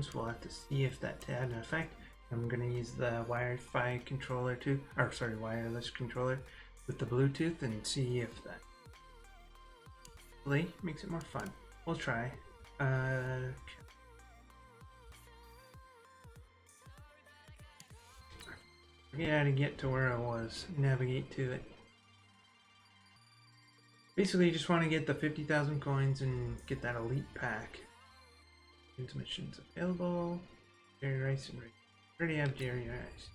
comes, we'll have to see if that had an effect. I'm going to use the Wi-Fi controller too, or sorry, wireless controller with the Bluetooth and see if that really makes it more fun. We'll try. Forget how to get to where I was. Navigate to it. Basically, you just want to get the 50,000 coins and get that elite pack. Missions available. Jerry Rice and Rice. Already have Jerry Rice.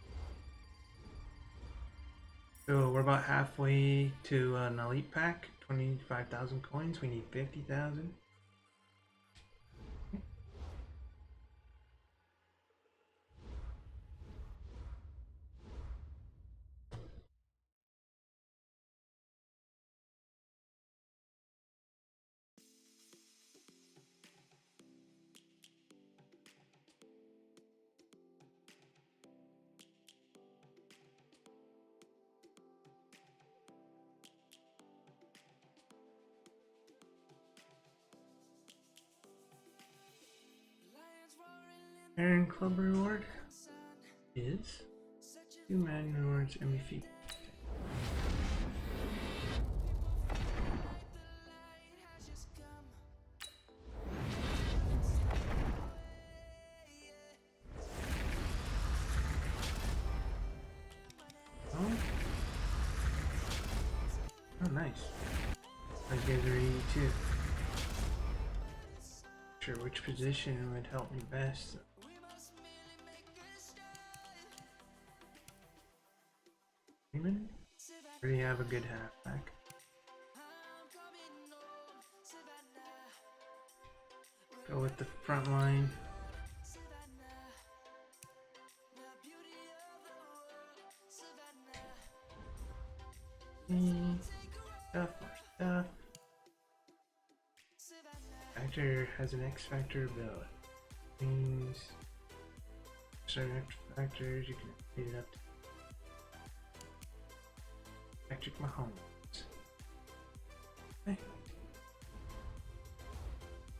So we're about halfway to an elite pack. 25,000 coins. We need 50,000. Iron Club reward is 2 Madden rewards and feet. Oh, nice. I guys are 82. Sure, which position would help me best? Already have a good halfback. Go with the front line. Stuff, more stuff. Factor has an X Factor ability. Means certain X Factors you can speed it up to Patrick Mahomes. Okay.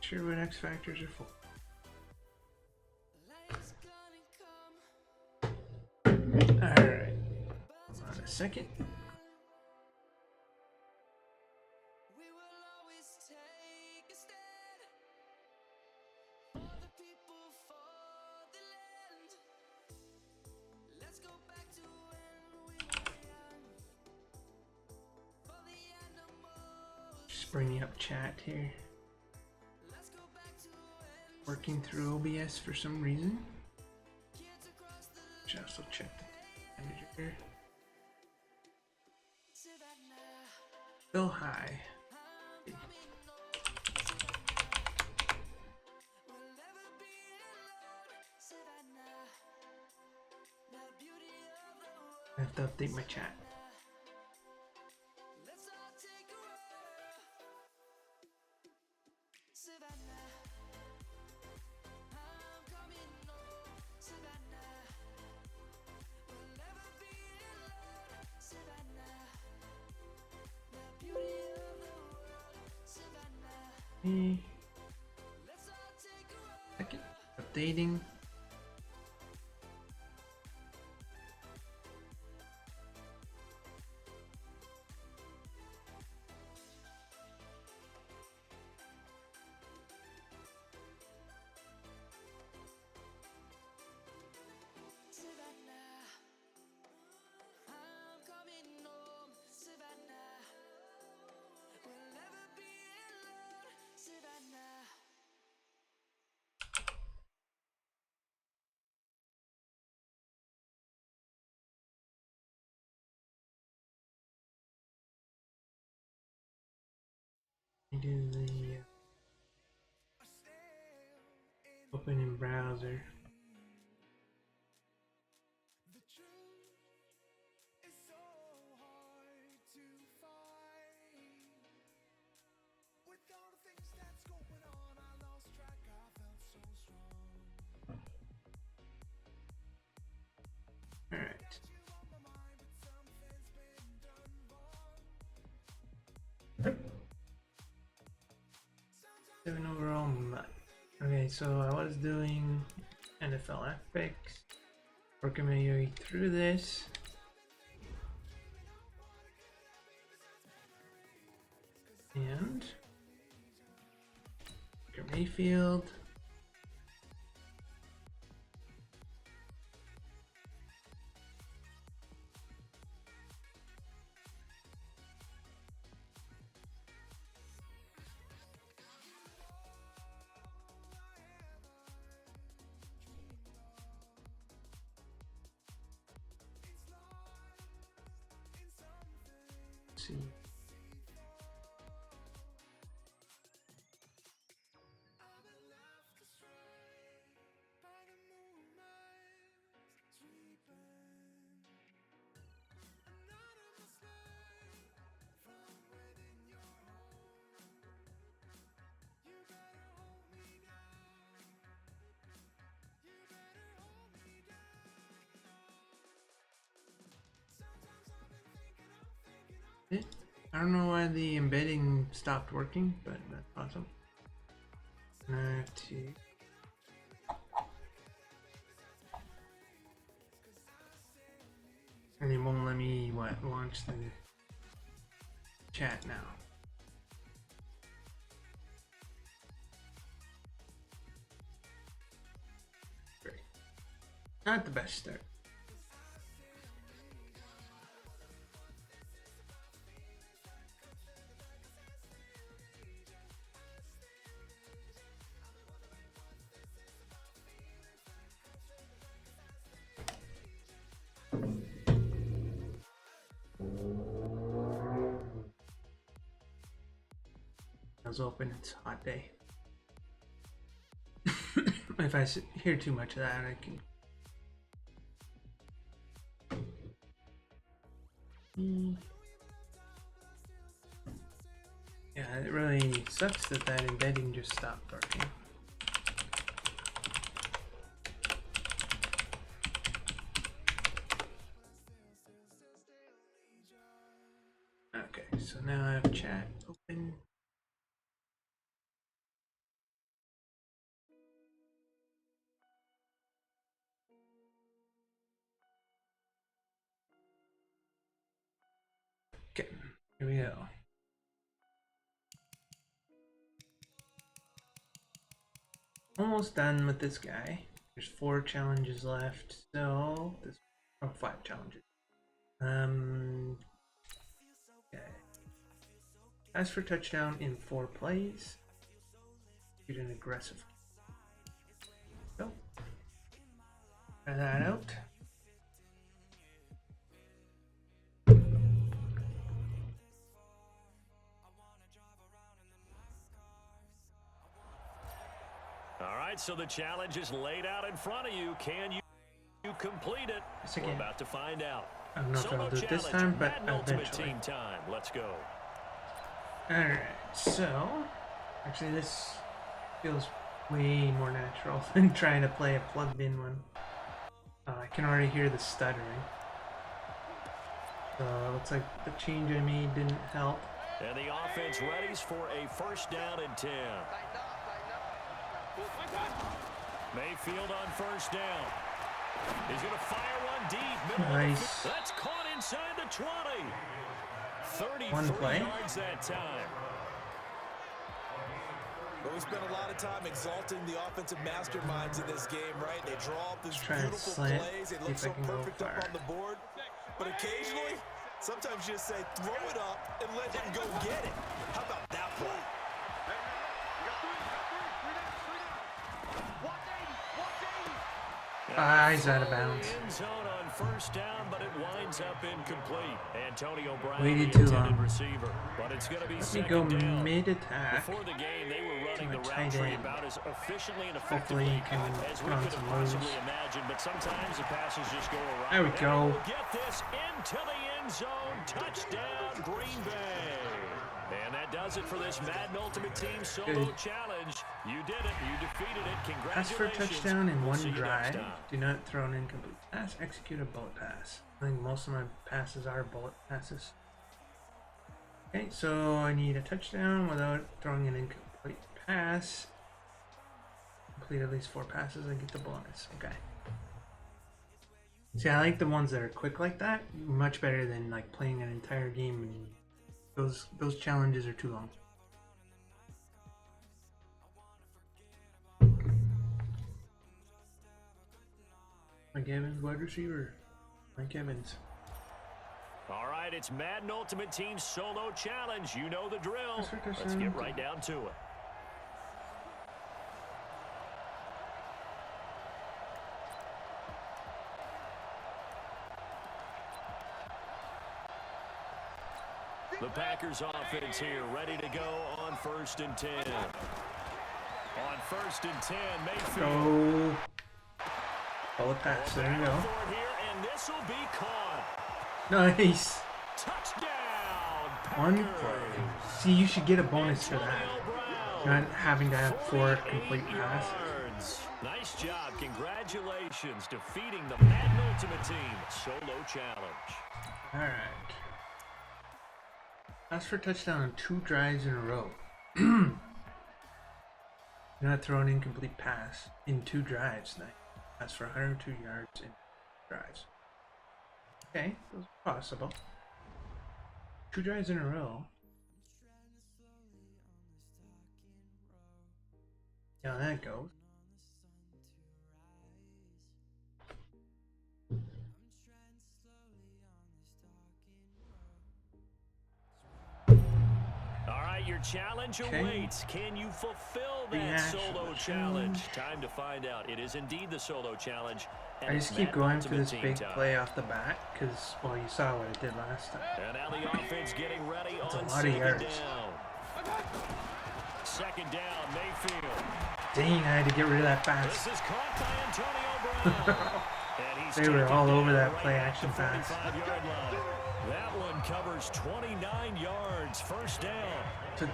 Sure what X Factors are for. Alright. Hold on a second. Just bringing up chat here. Working through OBS for some reason. Should also check the manager. Still high. I have to update my chat. Second, updating. Do the open in browser. All right. 7 overall, okay, Okay, so I was doing NFL Epics, working my way through this. And Baker Mayfield. Let's see. I don't know why the embedding stopped working, but that's awesome. And it won't let me launch the chat now. Great. Not the best start. I was open, it's a hot day. If I hear too much of that, I can. Yeah, it really sucks that that embedding just stopped working. Okay, so now I have chat open. Okay, here we go. Almost done with this guy. There's 4 challenges left, so this 5 challenges. Okay. As for touchdown in 4 plays, shoot an aggressive. So, try that out. All right, so the challenge is laid out in front of you. Can you complete it? We're about to find out. I don't know if I'll do it this time, but eventually. Team time. Let's go. Alright, so actually this feels way more natural than trying to play a plugged in one. I can already hear the stuttering. So it looks like the change I made didn't help. And the offense readies for a first down and 10. Mayfield on first down. He's going to fire one deep. Nice. That's caught inside the 20. 33 yards that time. Well, we spent a lot of time exalting the offensive masterminds in this game, right? They draw up these beautiful plays. They look so perfect up on the board. But occasionally, sometimes you just say, throw it up and let him go get it. How about that play? He's out of bounds. End zone on first down, but it winds up incomplete. Antonio Brown, waited too long. Receiver, but it's going to be Let me go down. Mid-attack. Before the game, they were running to the a route tight tree end. about as efficiently and Hopefully effectively you can as put we on could some have moves. possibly imagined. But sometimes the passes just go around. There we go. We'll get this into the end zone. Touchdown, Green Bay. And that does it for this Madden Ultimate Team Solo Challenge. You did it. You defeated it. Congratulations. Pass for touchdown in one drive. Do not throw an incomplete pass. Execute a bullet pass. I think most of my passes are bullet passes. Okay, so I need a touchdown without throwing an incomplete pass. complete at least 4 passes, I get the bonus. Okay. See, I like the ones that are quick like that much better than like playing an entire game, and those challenges are too long. Mike Evans, wide receiver. Mike Evans. All right, it's Madden Ultimate Team Solo Challenge. You know the drill. Let's get right down to it. The Packers offense here, ready to go on 1st and 10. On 1st and 10, Mayfield. Go. Call it pass. There you go. And this will be caught. Nice. Touchdown. One play. See, you should get a bonus for that. Not having to have 4 complete passes. Nice job. Congratulations. Defeating the Madden Ultimate Team Solo Challenge. All right. Pass for touchdown on 2 drives in a row. You're not throwing an incomplete pass in 2 drives. Nice. Pass for 102 yards in 2 drives. Okay, that's possible. 2 drives in a row. Yeah, that goes. Your challenge awaits. Can you fulfill that solo challenge? Time to find out. It is indeed the solo challenge. I just keep going for this big play off the bat because, well, you saw what it did last time. And now the offense getting ready on a lot of yards. Second down, Mayfield. Dang, I had to get rid of that pass. This is caught by Antonio Brown. They were all over that play action pass. That one covers 29 yards, 1st down. So it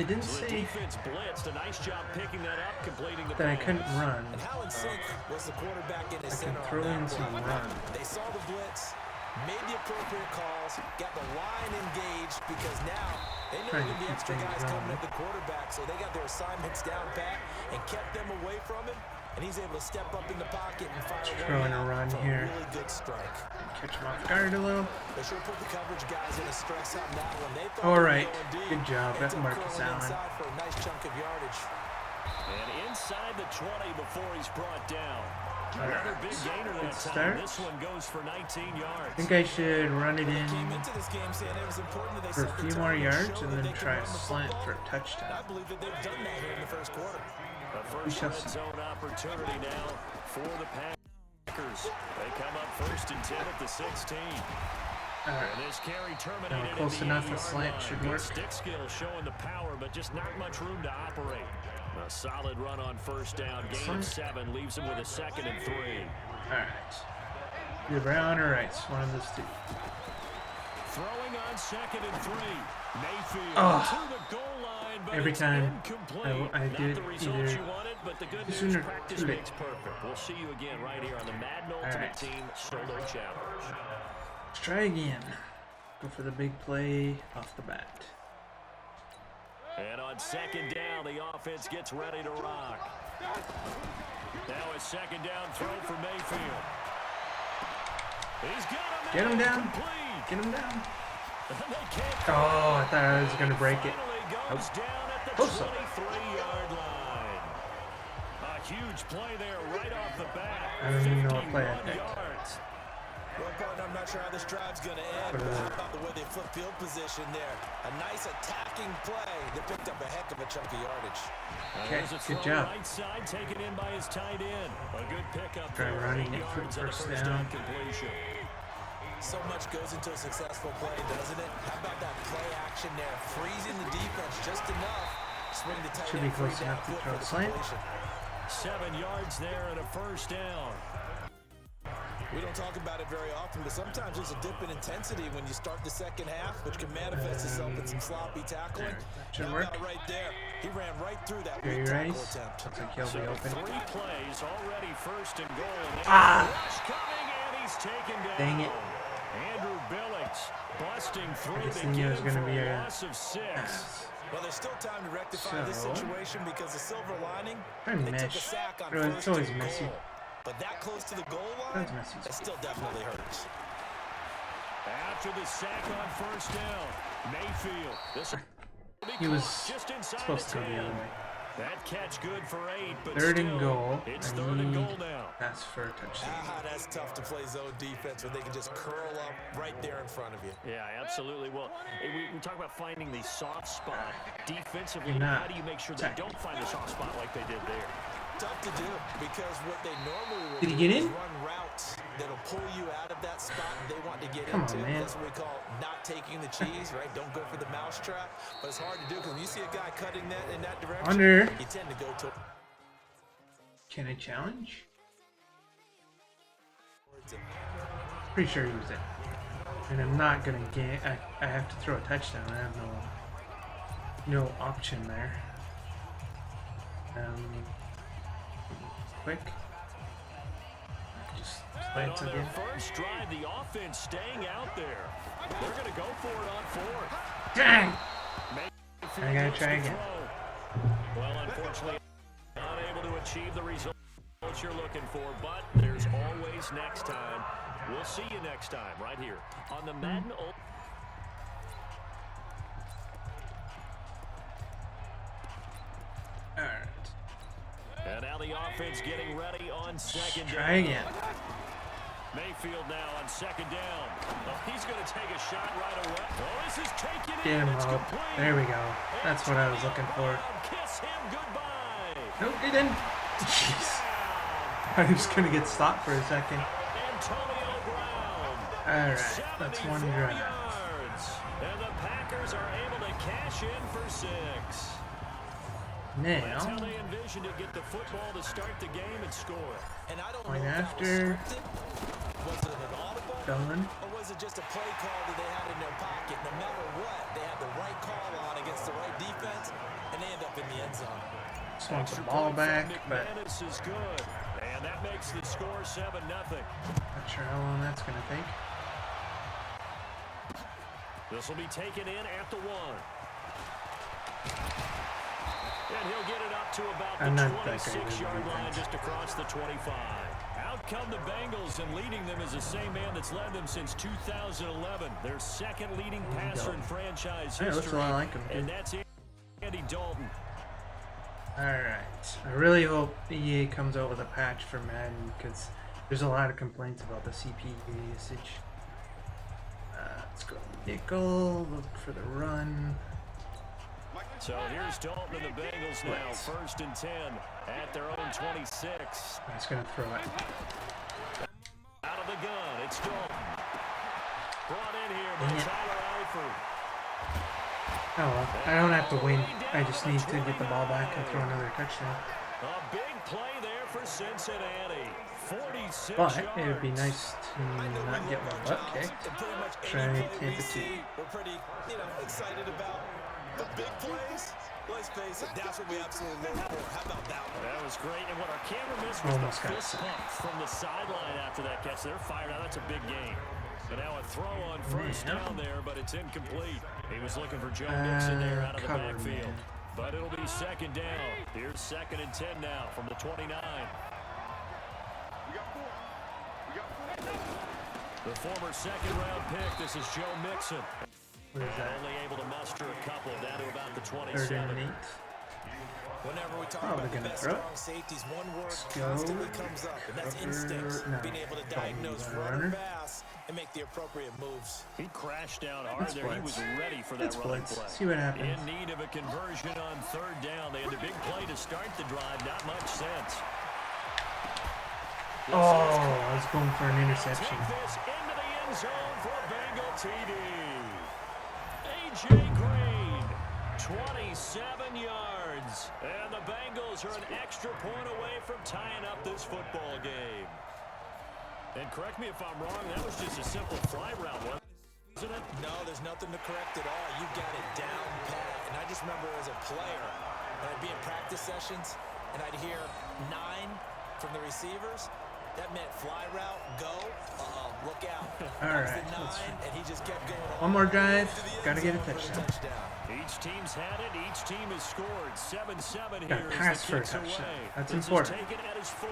didn't So say defense blitzed. A nice job picking that up, completing the that I pass. couldn't run. And how in sync was the quarterback in his I can center throw on in that some play. run. They saw the blitz, made the appropriate calls, got the line engaged because now they knew Trying to there'd be keep extra things guys coming going. at the quarterback, so they got their assignments down pat and kept them away from him. And he's able to step up in the pocket and fire Throwing a run here. really good strike. Catch him off guard a little. They sure put the coverage guys in a stress on that one. They thought All they were right. going deep. Good job. Ends That's up Marcus curling Allen. inside for a nice chunk of yardage. And inside the 20 before he's brought down. All Another right. big gainer Good that start. time. This one goes for 19 yards. I think I should run it in Came into this game saying it was important that they for a set the few tone more and yards show and that then they try can a run the slant football. for a And I touchdown. believe that they've done that here in the first quarter. A first red zone opportunity now for the Packers. They come up 1st and 10 at the 16. All right. And this carry terminated Close in the enough. A 8-yard slant line. should Good work. stick skill showing the power, but just not much room to operate. A solid run on 1st down. Gain of 7 leaves him with a 2nd and 3. All right. Either Brown or Rice. One of those 2. Throwing on 2nd and 3. Mayfield to the goal line, but Every it's time incomplete. I Not did the result either you wanted, but the good too news, soon or practice too late. makes perfect. We'll see you again right here on the Madden Ultimate right. Team Solo Challenge. Let's try again. Go for the big play off the bat. And on 2nd down, the offense gets ready to rock. Now a 2nd down throw for Mayfield. He's got him. Get him down. Complete. Get him down. They can't. Oh, I thought I was going to break it. Finally goes down at the Close up. 23-yard line. A huge play there right off the bat. I don't even know what play I 51 picked. yards. Well, partner, I'm not sure how this drive's going to end, but how about the way they flip field position there? A nice attacking play that picked up a heck of a chunk of yardage. Okay, There's a good throw job. right side taken in by his tight end. A good pickup Try there. running 8 it for yards on a first first down. down completion. So much goes into a successful play, doesn't it? How about that play action there? Freezing the defense just enough. Swing the tight Should be end free close enough to downfield throw for a the slant. completion. 7 yards there and a first down. We don't talk about it very often, but sometimes there's a dip in intensity when you start the second half, which can manifest itself in some sloppy tackling. That should How work. about right there? He ran right through that Jerry weak tackle Rice. attempt. Looks like he'll So be open. 3 plays already, 1st and goal. Ah! Rush coming, and he's taken down. Dang it. Andrew Billings busting through I to knew it get was him going for to be a a loss of 6. Well, there's still time to rectify this situation because the silver lining, they took a sack on It's first always and messy. goal. But that close to the goal line, it still definitely hurts. After the sack on first down, Mayfield. He was just inside supposed to go the other way. That catch good for 8, but Third still, and goal. it's I 3rd and need goal now. That's for a touchdown. That's tough to play zone defense when they can just curl up right there in front of you. Yeah, absolutely. Well, we talk about finding the soft spot defensively. Nah. How do you make sure they don't find the soft spot like they did there? Tough to do because what they normally will Did he do get is in? run routes that'll pull you out of that spot they want to get Come into. on, man. That's what we call not taking the cheese, right? Don't go for the mousetrap. But it's hard to do because when you see a guy cutting that in that direction, Under. you tend to go to. Can I challenge? Pretty sure he was it. And I'm not gonna get. I have to throw a touchdown. I have no option there. Quick. Just play it On their again. first drive, the offense staying out there. They're going to go for it on 4th. Dang! Mayfield I gotta looks try to again. throw. Well, unfortunately, unable to achieve the results you're looking for, but there's always next time. We'll see you next time right here on the Madden. Alright. And now the offense getting ready on 2nd down. Try again. Mayfield now on 2nd down. Oh, he's going to take a shot right away. Oh, this is taken Get in. him It's up. complete. There we go. That's what I was looking for. Kiss him goodbye. Nope, didn't. Jeez. I was gonna get stopped for a second. Antonio Brown. Alright, that's one 74 drive. yards. And the Packers are able to cash in for 6. That's how Now, they envisioned to get the football to start the game and score. And I don't point know if that after. was scripted. Was it an audible? done. Or was it just a play call that they had in their pocket? No matter what, they had the right call on against the right defense, and they end up in the end zone. Just want the ball back, but This is good. And that makes the score 7-0. not sure how long that's gonna take. This will be taken in at the 1. And he'll get it up to about I'm the not that great with 26-yard line, defense. just across the 25. Out come the Bengals, and leading them is the same man that's led them since 2011. Their second leading passer in franchise Hey, looks a history. lot like him, And too. that's Andy Dalton. Alright, I really hope EA comes out with a patch for Madden because there's a lot of complaints about the CPU usage. Let's go nickel, look for the run. So here's Dalton and the Bengals now, What? 1st and 10 at their own 26. I'm just gonna throw it. Out of the gun, it's Dalton. Brought in here by Dang it. Tyler Eifert. Oh well, I don't have to win. I just need to get the ball back and throw another touchdown. A big play there for Cincinnati. 46 But yards. it would be nice to not get my butt kicked. Try Tampa 2. We're pretty, excited about the big plays. Let's face it, that's what we absolutely look for. How about that one? That was great. And what our camera missed was Almost the got fist sacked. pump from the sideline after that catch. They're fired out. That's a big game. And now a throw on first Yeah. down there, but it's incomplete. He was looking for Joe Mixon there out of the cover, backfield. man. But it'll be 2nd down. Here's 2nd and 10 now from the 29. The former 2nd-round pick. This is Joe Mixon. What is that? Only able to muster a couple down to about the 3rd 27. and 8. Whenever we talk Probably about the gonna best throw. strong safeties, one word Go. constantly comes up, and that's Cover. instincts. No. Being able to Don't diagnose need a run or runner. pass and make the appropriate moves. He crashed down hard Let's there. He blitz. was ready for that Let's running blitz. play. See what happens. In need of a conversion on 3rd down. They had the big play to start the drive. Not much sense. Oh, I was going for an interception. Take this into the end zone for a Bengal TD. A.J. Green, 27 yards. And the Bengals are an extra point away from tying up this football game. And correct me if I'm wrong, that was just a simple fly route, wasn't it? No, there's nothing to correct at all. You got it down pat. And I just remember as a player, when I'd be in practice sessions, and I'd hear 9 from the receivers, That meant fly route, go. Look out. All That right. was the 9, and he just kept going One more drive. to the end Gotta get a zone for the touchdown. Each team's had it. Each team has scored. 7-7 Got here pass as for the a kicks touchdown. away. That's This important. is taken at his 4.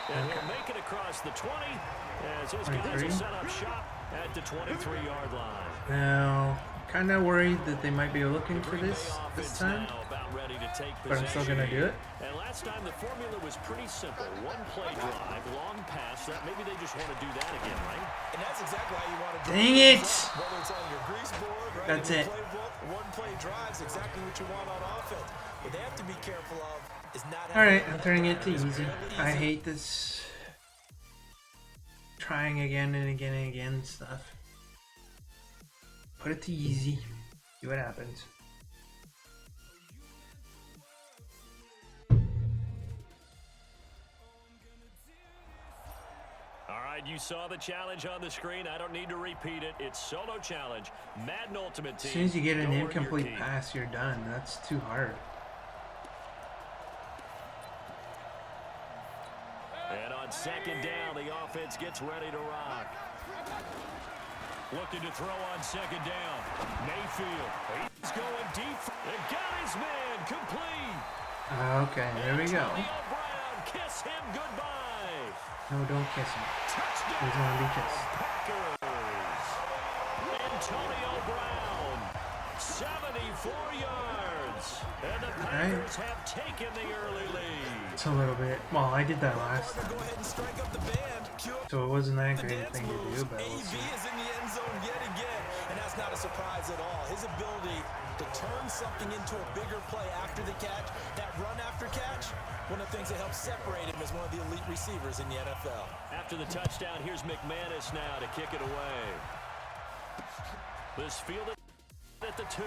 And he'll make it across the 20 as his guys will set up shop at the 23-yard line. Now, kind of worried that they might be looking for this time, but I'm still gonna do it. And last time the formula was pretty simple. One play drive, long pass. That maybe they just want to do that again, right? And that's exactly how you want to do Dang it. it! Whether it's on your grease board, right? That's it. One play drives exactly what you want on offense. What they have to be careful of is not. All right, I'm turning it to easy. I hate this trying again and again and again stuff. Put it to easy. See what happens. All right, you saw the challenge on the screen. I don't need to repeat it. It's solo challenge. Madden Ultimate Team. As soon as you get an Go earn your incomplete keep. pass, you're done. That's too hard. And on second down, the offense gets ready to rock. Looking to throw on second down. Mayfield. He's going deep. And got his man complete. Okay, there we go. Antonio Brown, kiss him goodbye. No, don't kiss him. Touchdown. He's gonna be kissed. Packers. Antonio Brown, 74 yards. And the Packers have taken the early lead. It's a little bit. Well, I did that last Go time, ahead and strike up the band. Cue up so it wasn't that the great a dance thing to moves. do, but we'll AB see. is in the end zone yet again, and that's not a surprise at all. His ability to turn something into a bigger play after the catch, that run after catch, one of the things that helps separate him as one of the elite receivers in the NFL. After the touchdown, here's McManus now to kick it away. This fielded at the 2.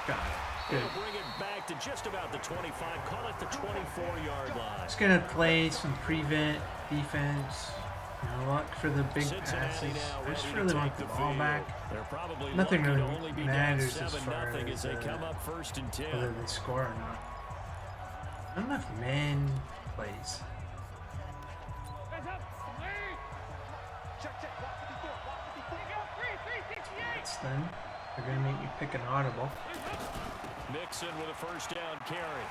Got it. Good. They'll bring it back to just about the 25. Call it the 24-yard line. Just gonna play some prevent defense. You know, look for the big passes. I just really want the ball back. They're probably Nothing lucky to really only be matters down as 7-0 far as they as come up first and 10. whether they score or not. Not enough man plays. That's done. They're gonna make me pick an audible. Mixon with a first down carry.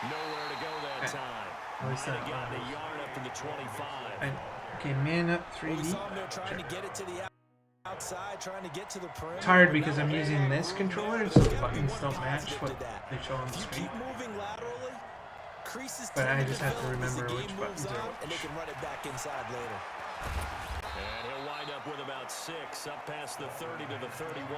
Nowhere to go that time. At least Might that have gotten matters. a yard up to the 25. Okay, man up 3 We deep. saw him there trying to get it to the outside, trying to get to the perimeter. It's hard because I'm using this controller, so the buttons don't match what they show on the If you screen. keep moving laterally, creases But I tend just have to develop as the remember game which moves buttons are on, and they which. can run it back inside later. And he'll wind up with about 6 up past the 30 to the 31.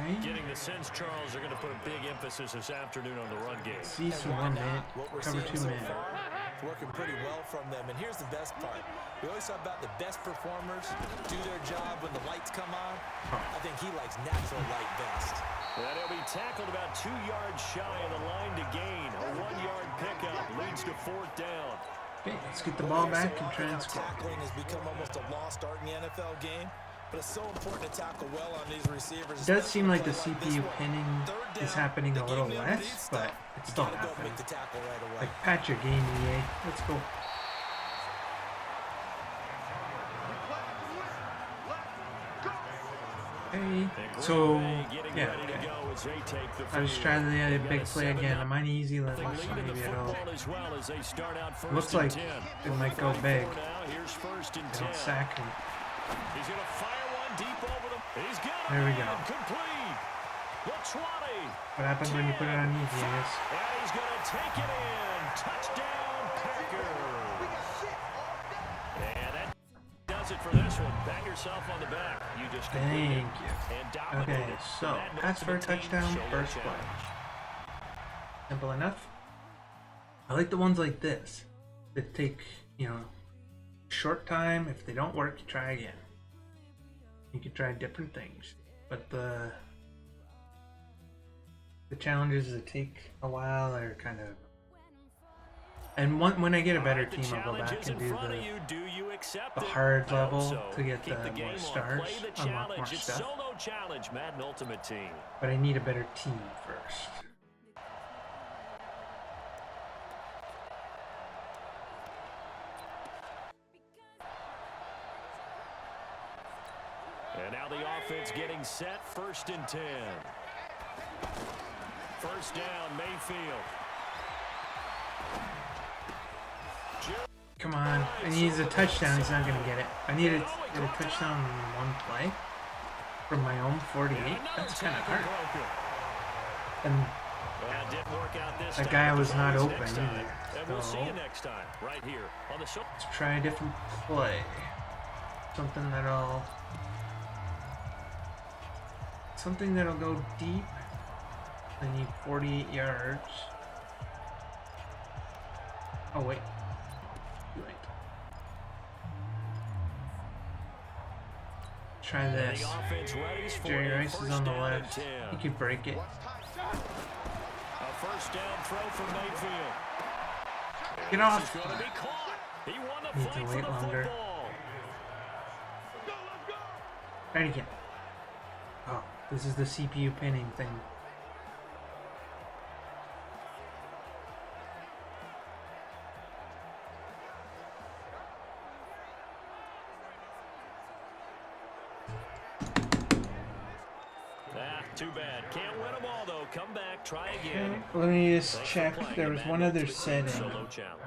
Okay. Getting the sense, Charles, they're going to put a big emphasis this afternoon on the run game. See some Why 1 not? minute, What we're cover seeing 2 so minute. far, it's working pretty well from them. And here's the best part. We always talk about the best performers do their job when the lights come on. I think he likes natural light best. And he'll be tackled about 2 yards shy of the line to gain. A 1-yard pickup leads to 4th down. Okay, let's get the ball back and try and Now score. tackling has become almost a lost art in the NFL game. But it's so important to tackle well on these receivers. It does seem like the especially CPU this one. pinning Third is down, happening the a little game never less, needs but stuff. it's You still gotta go happening. make the tackle right away. Like, patch your game, EA. Let's go. Hey, so, yeah, okay. I was trying the big play again. I might easy, let me see, maybe it'll... Looks like it might go big. It'll sack him. He's going to fire one deep over the... He's got There we it. go. Complete. The 20. What happens when you put it on easy is... And he's going to take it in. Touchdown, Packers. And that does it for this one. Pat yourself on the back. You just completed Thank you. and dominated. Okay, so, Madden pass for a Ultimate Team touchdown, solo first play. challenge. Simple enough. I like the ones like this that take, you know, short time. If they don't work, you try again. You can try different things, but the challenges that take a while are kind of. And when I get a better team, I'll go back and do the hard level to get the more stars, unlock more stuff. Solo challenge, Madden Ultimate Team. But I need a better team first. the offense getting set, 1st and 10. First down, Mayfield. Come on. And he needs a touchdown. He's not going to get it. I need a touchdown in one play from my own 48. That's kind of hard. And that guy was not open either. We'll see you next time, right here on the show. Let's try a different play. Something that'll go deep. I need 48 yards. Oh wait. Too late. Try this. Jerry Rice is on the left. He could break it. A first down throw for Mayfield. Get off! He won the Need to wait longer. Right again. Oh, this is the CPU pinning thing. Too bad. Can't win them all, though. Come back, try again. Okay, let me just check. There was one other setting Solo challenge.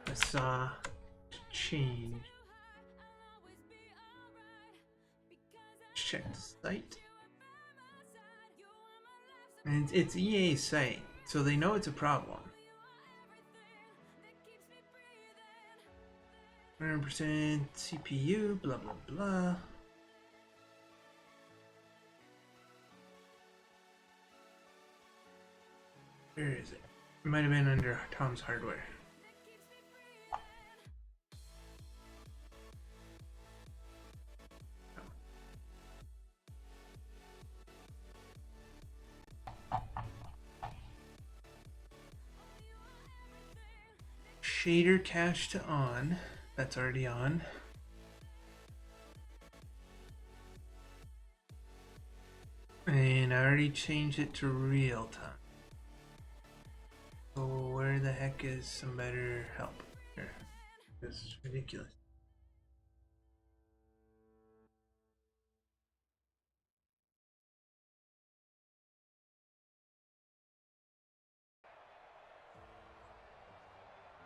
I saw change. Check the site. And it's EA's site, so they know it's a problem. 100% CPU, blah blah blah. Where is it? It might have been under Tom's Hardware. Shader cache to on. That's already on. And I already changed it to real time. So where the heck is some better help here? This is ridiculous.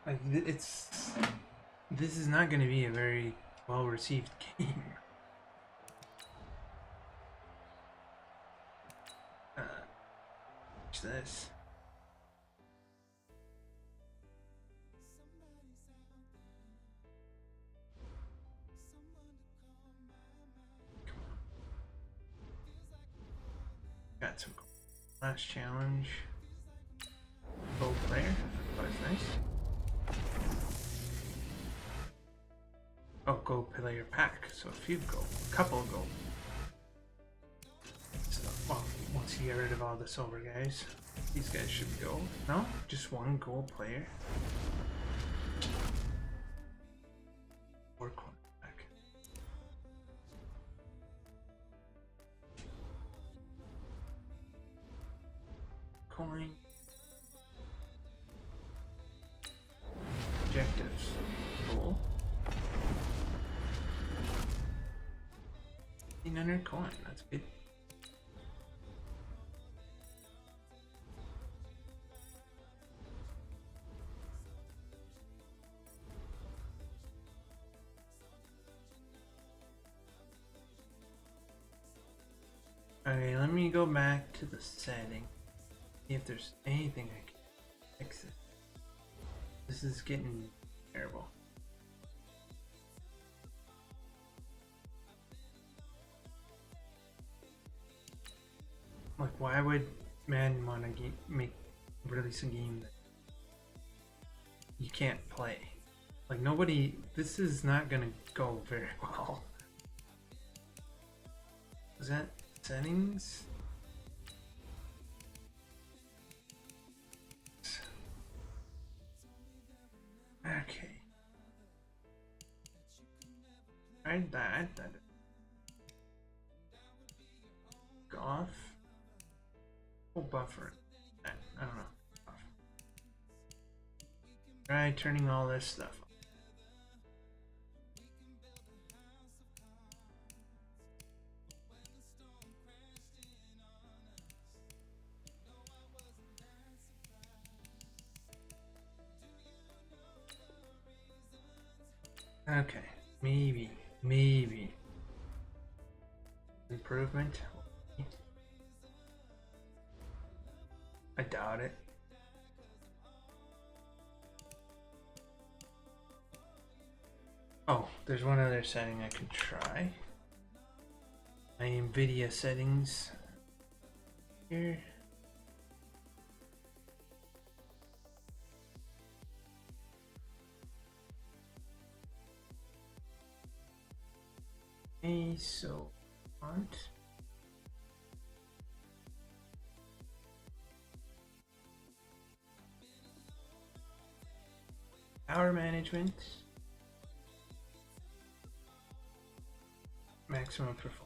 Like this is not going to be a very well received game. Watch this. Got some last challenge. Gold player. That was nice. Oh, gold player pack. So a few gold. A couple gold. So, well, once you get rid of all the silver guys, these guys should be gold. No? Just one gold player. Or coin pack. Coin. Objectives. Cool. 1,500 coin. That's good. Okay, let me go back to the setting. See if there's anything I can fix it. This is getting terrible. Like, why would Madden want to release a game that you can't play? Like, nobody. This is not gonna go very well. Is that settings? Okay. Tried that. Off. Oh, buffer. I don't know. Try turning all this stuff off. Okay, maybe improvement. I doubt it. Oh, there's one other setting I can try. My NVIDIA settings here. Okay, so font. Power management. Maximum performance.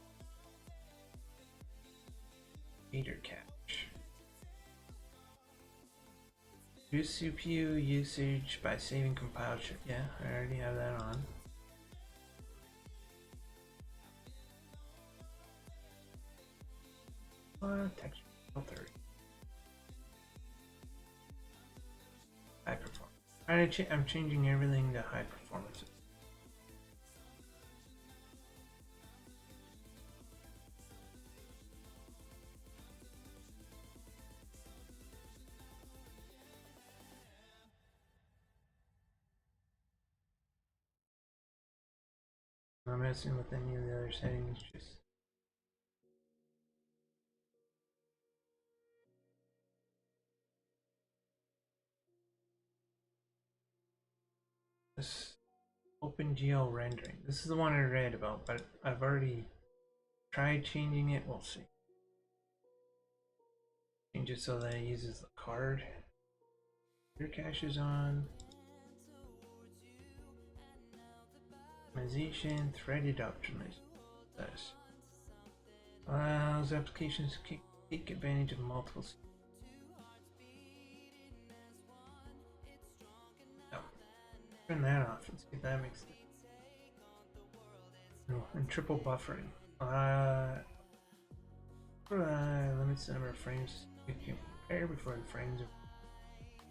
Meter cache. Reduce CPU usage by saving compile. Yeah, I already have that on. Texture filter. High performance. I'm changing everything to high performance. I'm not messing with any of the other settings, just OpenGL rendering. This is the one I read about, but I've already tried changing it. We'll see. Change it so that it uses the card. Your cache is on. Optimization, threaded optimization. This allows applications to take advantage of multiple. Oh, turn that off and see if that makes sense. No, and triple buffering. Limits the number of frames you can compare before the frames of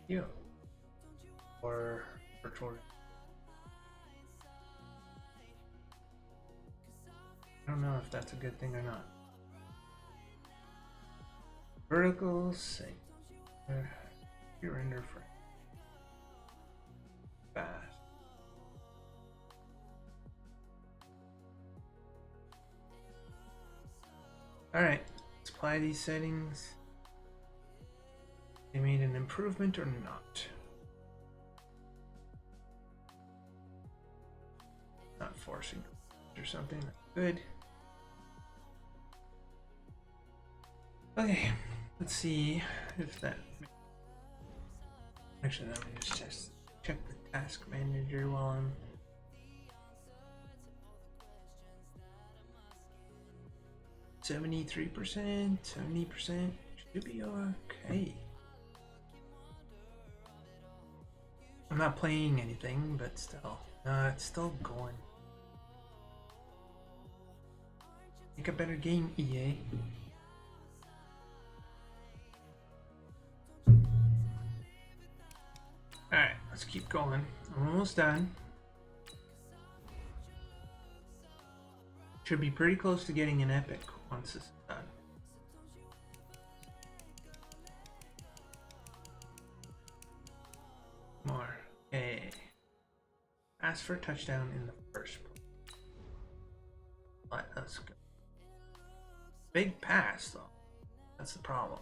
you or virtual. I don't know if that's a good thing or not. Vertical sync. Your render frame. Fast. Alright, let's apply these settings. They made an improvement or not? Not forcing or something. Good. Okay, let's see if that. Actually, let me just check the task manager while I'm. 73%, 70% should be okay. I'm not playing anything, but still, it's still going. Make a better game, EA. Alright, let's keep going. I'm almost done. Should be pretty close to getting an epic once this is done. More. Okay. Ask for a touchdown in the first place. Let's go. Big pass, though. That's the problem.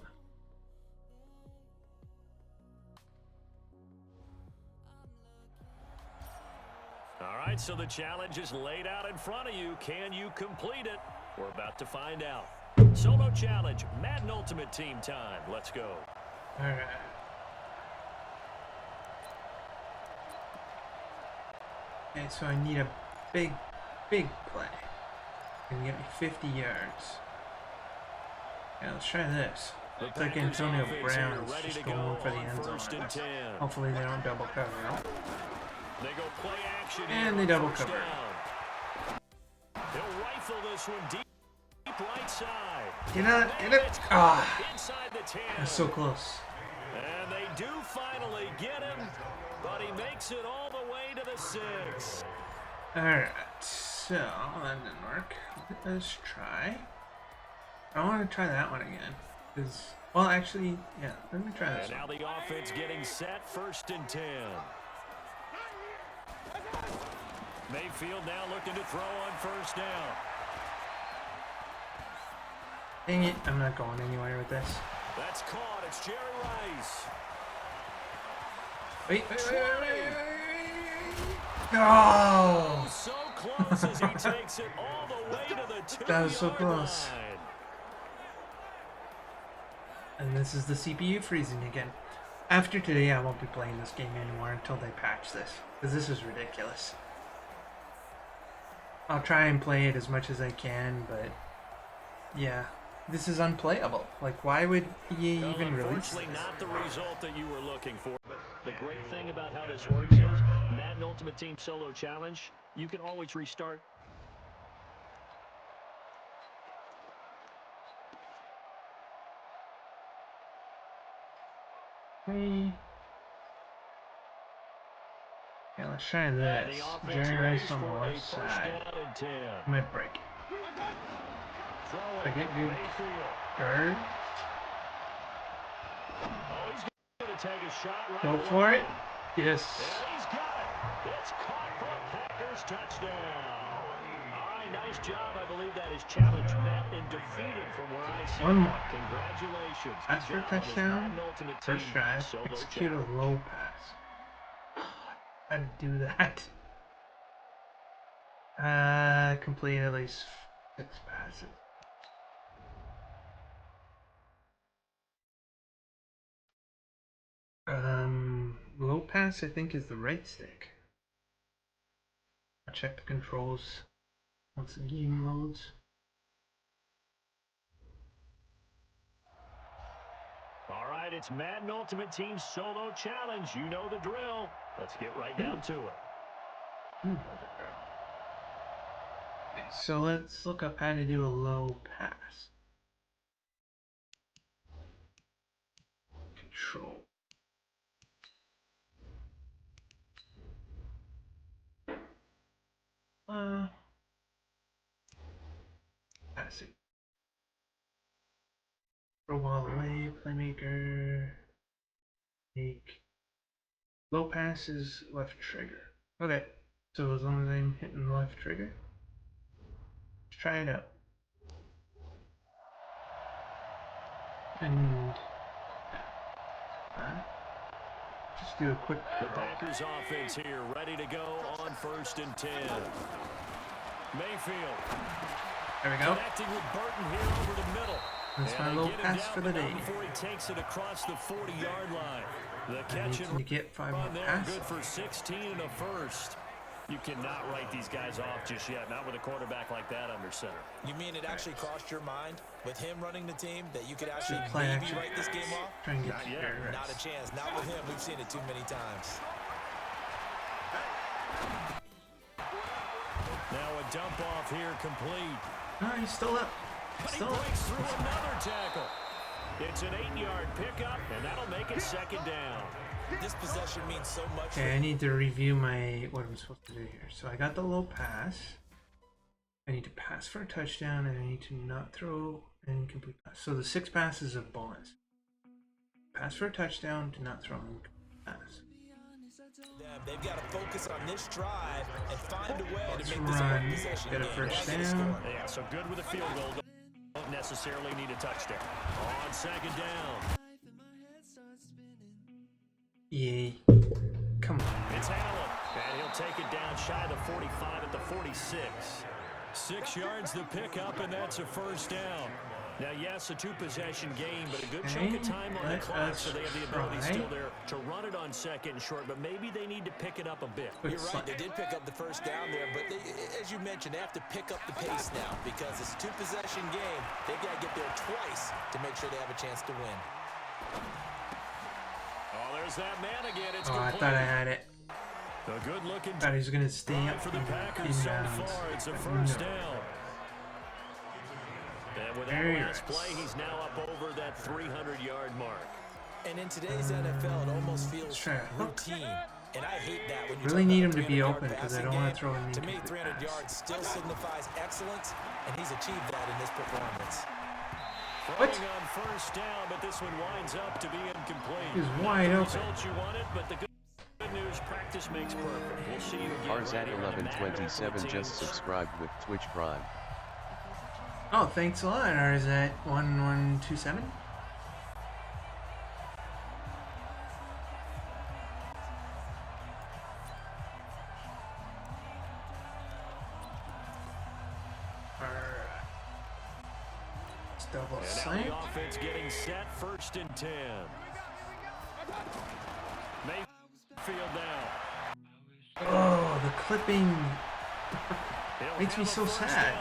All right, so the challenge is laid out in front of you. Can you complete it? We're about to find out. Solo challenge, Madden Ultimate Team time. Let's go. All right. Okay, so I need a big play. Can get me 50 yards. Yeah, let's try this. It's like Antonio Brown is just going for the end zone. Hopefully they don't double cover. They go play action and they double cover. They'll rifle this one deep right side. Get it. Ah, that's so close. And they do finally get him, but he makes it all the way to the 6. Alright, so that didn't work. Let's try. I want to try that one again. Because, well, actually, yeah, let me try this And now one. the offense getting set, 1st and 10. Mayfield now looking to throw on 1st down. Dang it, I'm not going anywhere with this. That's caught. It's Jerry Rice. Wait. No! So close as he takes it all the way to the 2-yard That was so close. line. And this is the CPU freezing again. After today, I won't be playing this game anymore until they patch this. Because this is ridiculous. I'll try and play it as much as I can, but yeah, this is unplayable. Like, why would EA even release this? Unfortunately, not the result that you were looking for. But the great thing about how this works is Madden Ultimate Team Solo Challenge, you can always restart. Hey. Yeah, let's try this. Jerry Rice on the left side. Might break it. If I get good guard. Go for it. Yes. He's got it. It's caught for a Packers touchdown. All right, nice job. I believe that is challenge met and defeated from where I see. One more. Congratulations. Pass for a touchdown. First drive. Execute a low pass. How to do that? Complete at least 6 passes. Low pass I think is the right stick. I'll check the controls once the game loads. All right, it's Madden Ultimate Team Solo Challenge. You know the drill. Let's get right down to it. So let's look up how to do a low pass. Control. Passing. Throw ball away, playmaker. Make. Low pass is left trigger. Okay, so as long as I'm hitting the left trigger, let's try it out. And just do a quick. The Packers offense here, ready to go on 1st and 10. Mayfield. There we go. Connecting with Burton here over the middle. That's my low pass for the day. Before he takes it across the 40-yard line. The I catch need to get 5 more there, passes. good for 16 and a first. You cannot write these guys off just yet, not with a quarterback like that under center. You mean it actually crossed your mind with him running the team that you could actually Play maybe action. write this game off? Try and get Not to yet. Jerry Rice. Not a chance. Not with him. We've seen it too many times. Now a dump off here complete. No, he's still up. But he Still up. breaks through another tackle. It's an 8-yard pickup, and that'll make it 2nd down. This possession means so much. Okay, I need to review what I'm supposed to do here. So I got the low pass. I need to pass for a touchdown, and I need to not throw an incomplete pass. So the 6 passes are bonus. Pass for a touchdown, do not throw an incomplete pass. They've got to focus on this drive and find a way Let's to make this a run. possession Get a game. first They gotta down. score. Yeah, so good with a field goal. Don't necessarily need a touchdown. On 2nd down. Yay. Come on. It's Allen, and he'll take it down shy of the 45 at the 46. 6 yards the pickup, and that's a 1st down. Now, yes, a 2-possession game, but a good chunk of time on the clock, so they have the ability still there to run it on 2nd and short, but maybe they need to pick it up a bit. You're right, they did pick up the 1st down there, but they, as you mentioned, they have to pick up the pace now because it's a 2-possession game. They've got to get there twice to make sure they have a chance to win. Oh, there's that man again. It's Oh, I complete. thought I had it. A good-looking Thought he was gonna stay up for the in Packers so bounds. far. It's a But 1st no. down. And with that Very last nice. play, he's now up over that 300-yard mark. And in today's NFL, it almost feels try a hook. routine. And I hate that when you Really talk need about him to be 300-yard open because I passing don't want game. to throw an To me, incomplete 300 pass. yards still signifies excellence, and he's achieved that in this performance. What? Throwing on first down, but this one winds up to be incomplete. He's wide Not the open. results you wanted, but the good news, practice makes perfect. We'll see you again. Arzat1127 just subscribed with Twitch Prime. Oh, thanks a lot, Arzat1127. Double slant. The offense getting set, 1st and 10. Mayfield now. Oh, the clipping makes me so sad.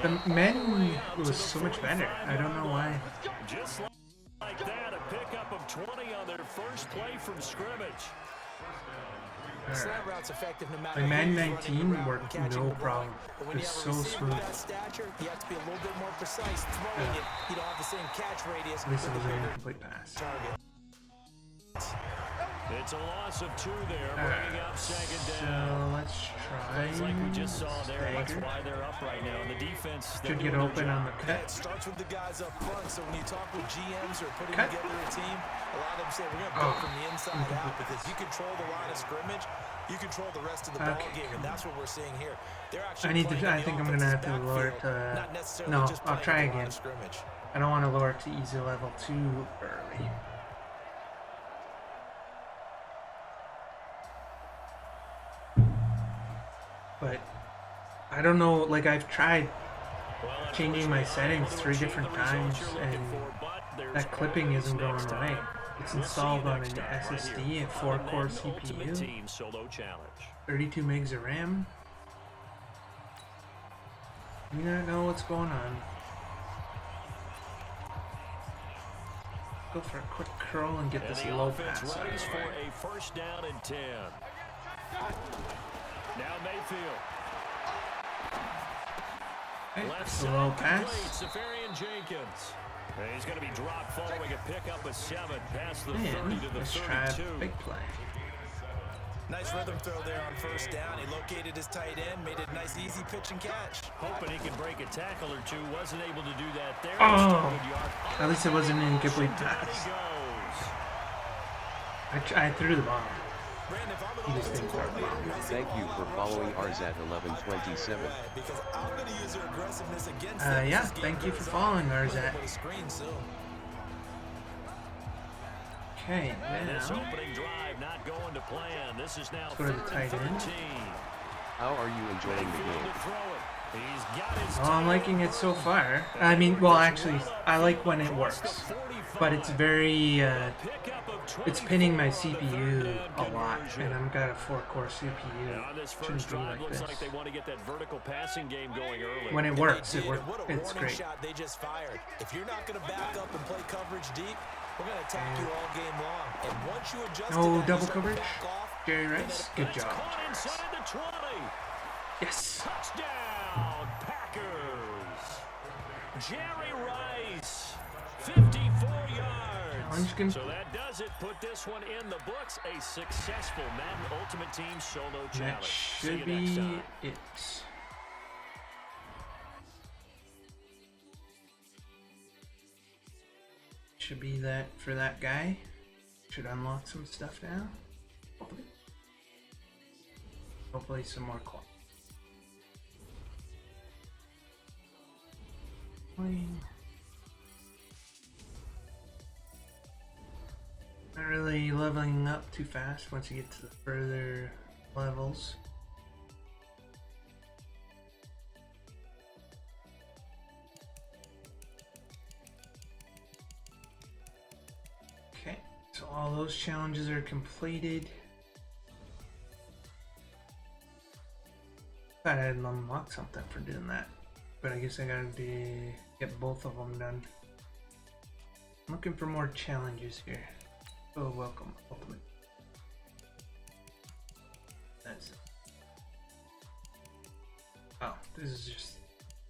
The men was so much better. I don't know why. Just like that, a pickup of 20 on their first play from scrimmage. Slant route's effective no matter My Madden who he's 19 running around worked and catching no the ball. problem. But when It you was have a so receiver smooth. with that stature, you have to be a little bit more precise throwing it. You don't have the same catch radius At least it with was a an bigger incomplete pass. target. It's a loss of 2 there, bringing up 2nd down. So let's try. It's like we just saw there. That's stagger. why they're up right now. And the defense, they're Should get doing their open on job. the Yeah, cut. it starts with the guys up front. So when you talk with GMs or putting Cut. together a team, a lot of them say we're going to build from the inside out because you control the line of scrimmage, you control the rest of the ball game, and that's what we're seeing here. They're actually I need to. playing I in the think I'm gonna have offense's to lower it backfield, to. not necessarily No, just I'll playing try at the line again. of scrimmage. I don't want to lower it to easy level too early. But I don't know. Like I've tried changing my settings 3 different times, and that clipping isn't going right. It's installed on an SSD, a 4-core CPU, 32 megs of RAM. Do not know what's going on. Go for a quick curl and get this low pass out of the for way. a 1st down and 10. Now Mayfield. Okay, Left a low side pass. complete, Safarian Jenkins. And he's going to be dropped following a pickup of 7 past the Man, 30 to the let's try 32. a big play. Nice rhythm throw there on 1st down. He located his tight end, made it a nice easy pitch and catch. Hoping he can break a tackle or two. Wasn't able to do that there. Oh, Good yard. at least it wasn't an incomplete Down pass. he goes. I threw the ball. Brandon, if I'm He an just didn't throw the ball. Thank you for following Arzat1127. because I'm going to use their aggressiveness against Yeah, thank you for following Arzat. Okay, This now opening drive not going to plan. This is now go to the 3rd tight and end. 13. How are you enjoying the Mayfield game? to throw it. He's got his well, I'm liking it so far. I mean, well, actually, I like when it works, but it's very, it's pinning my CPU a lot, and I've got a 4-core And on CPU. this Shouldn't first be drive, like looks this. like they want to get that vertical passing game going early. When it works, it works. What a It's warning great. shot they just fired. If you're not going to back up and play coverage deep, we're going to attack you all game long. And once you adjust to No that, double you start to coverage. back off, Jerry and Rice, then good job. Caught Jerry Rice. inside the 20. Yes. Touchdown, Packers. Jerry Rice, 54 Challenge yards. game. So that does it. Put this one in the books. A successful Madden Ultimate Team solo That challenge. See should you next be time. it. Should be that for that guy. Should unlock some stuff now. Hopefully. Hopefully some more coins. Not really leveling up too fast once you get to the further levels. Okay, so all those challenges are completed. Thought I'd unlock something for doing that, but I guess I gotta get both of them done. I'm looking for more challenges here. Oh, welcome, Ultimate. That's it. Oh, this is just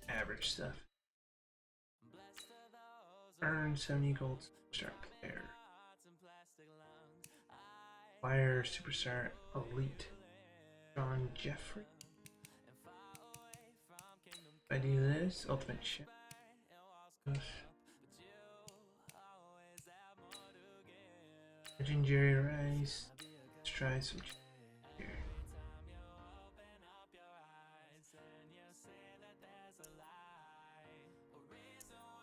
average stuff. Earn 70 gold star player. Fire Superstar Elite. John Jeffrey. If I do this, Ultimate Chip. Jerry Rice. Let's try switch here.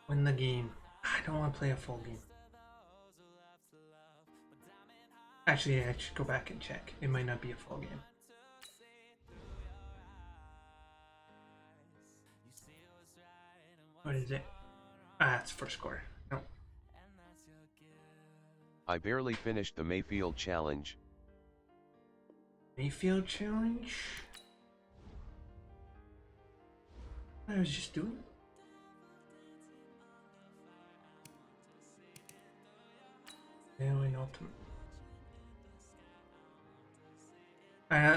Win the game. I don't want to play a full game. Actually, I should go back and check. It might not be a full game. What is it? Ah, it's first quarter. No. I barely finished the Mayfield challenge. Mayfield challenge? I was just doing it. Failing ultimate.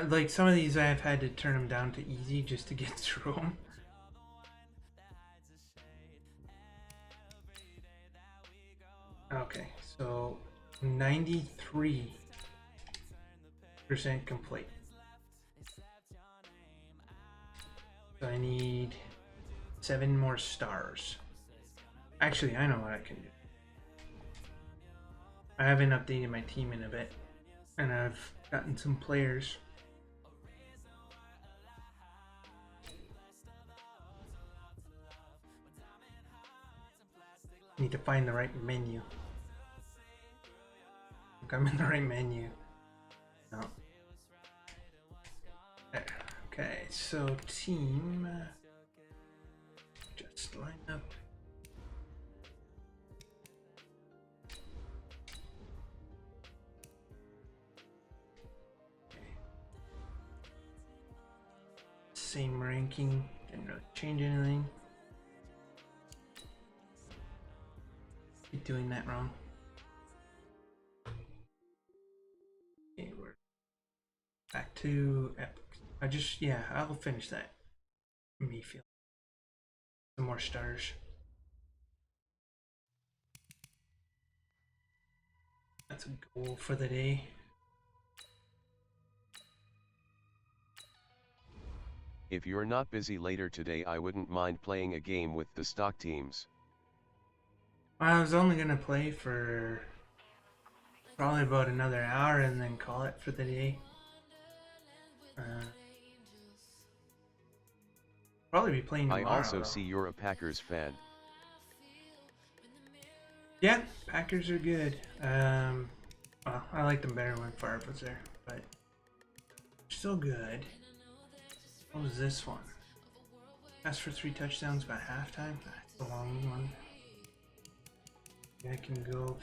Like some of these I've had to turn them down to easy just to get through them. Okay, so 93% complete. So I need 7 more stars. Actually, I know what I can do. I haven't updated my team in a bit, and I've gotten some players. Need to find the right menu. I think I'm in the right menu. No. There. Okay, so team. Just line up. Same ranking, didn't really change anything. Keep doing that wrong. Okay, we're back to epic. I'll finish that. Mayfield. Some more stars. That's a goal for the day. If you're not busy later today, I wouldn't mind playing a game with the stock teams. I was only gonna play for probably about another hour and then call it for the day. Probably be playing tomorrow. I also though. see you're a Packers fan. Yeah, Packers are good. Well, I liked them better when Favre was there, but still good. What was this one? Pass for 3 touchdowns by halftime? That's a long one. I can go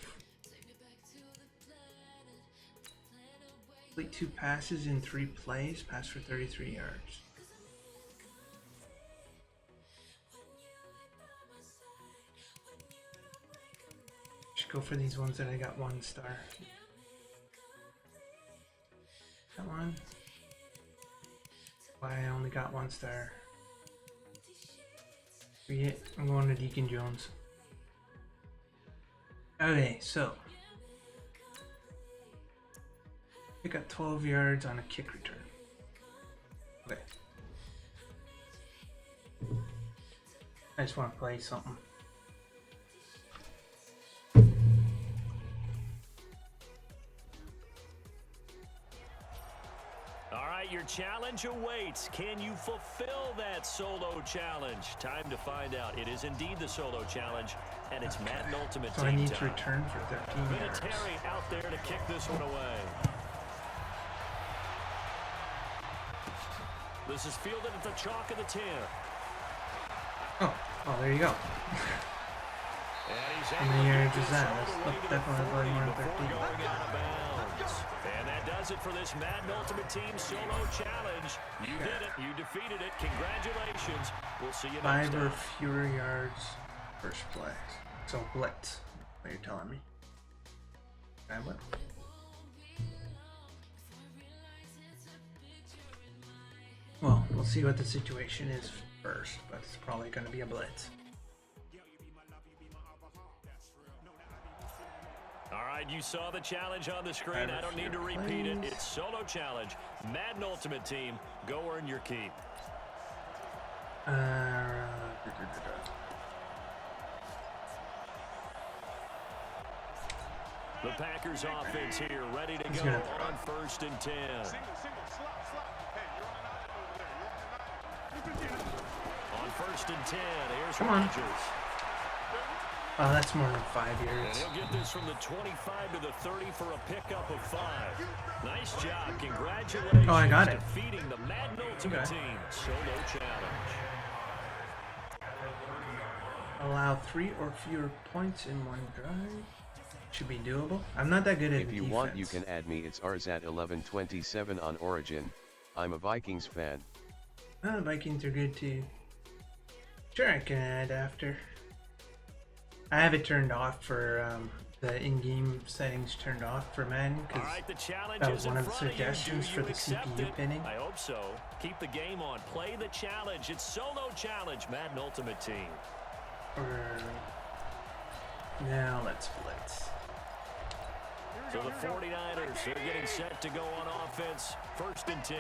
complete 2 passes in 3 plays, pass for 33 yards. Should go for these ones that I got 1 star. That one. Why I only got 1 star. I'm going to Deacon Jones. Okay, so pick up 12 yards on a kick return. Okay. I just want to play something. All right, your challenge awaits. Can you fulfill that solo challenge? Time to find out. It is indeed the solo challenge, and it's Madden Ultimate So Team I need time. to return for 13 yards. Vinatieri out there to kick this one away. This is fielded at the chalk of the 10. Oh, there you go. And he's How many yards is that? That's definitely about more than 13. going out of bounds. And that does it for this Madden Ultimate Team solo challenge. You did it. You defeated it. Congratulations. We'll see you next 5 time. or fewer yards first play. So blitz, what you're telling me. I will. Well, we'll see what the situation is first, but it's probably going to be a blitz. All right, right, you saw the challenge on the screen. I don't need to repeat it. It's solo challenge. Madden Ultimate Team. Go earn your keep. The Packers offense here, ready to go on 1st and 10. On 1st and 10, here's Rodgers. Oh, that's more than 5 And yards. he'll get this from the 25 to the 30 for a pickup of 5. Nice job. Congratulations. Oh, I got it. Defeating the Madden Ultimate Team. Solo challenge. Allow 3 or fewer points in one drive. Should be doable. I'm not that good at If you defense. want, you can add me. It's Arzat1127 on Origin. I'm a Vikings fan. Oh, the Vikings are good too. Sure, I can add after. I have it turned off for the in-game settings turned off for Madden because that was one of the suggestions for the CPU pinning. I hope so. Keep the game on. Play the challenge. It's solo challenge. Madden Ultimate Team. Now let's blitz. So the 49ers, they're getting set to go on offense. 1st and 10.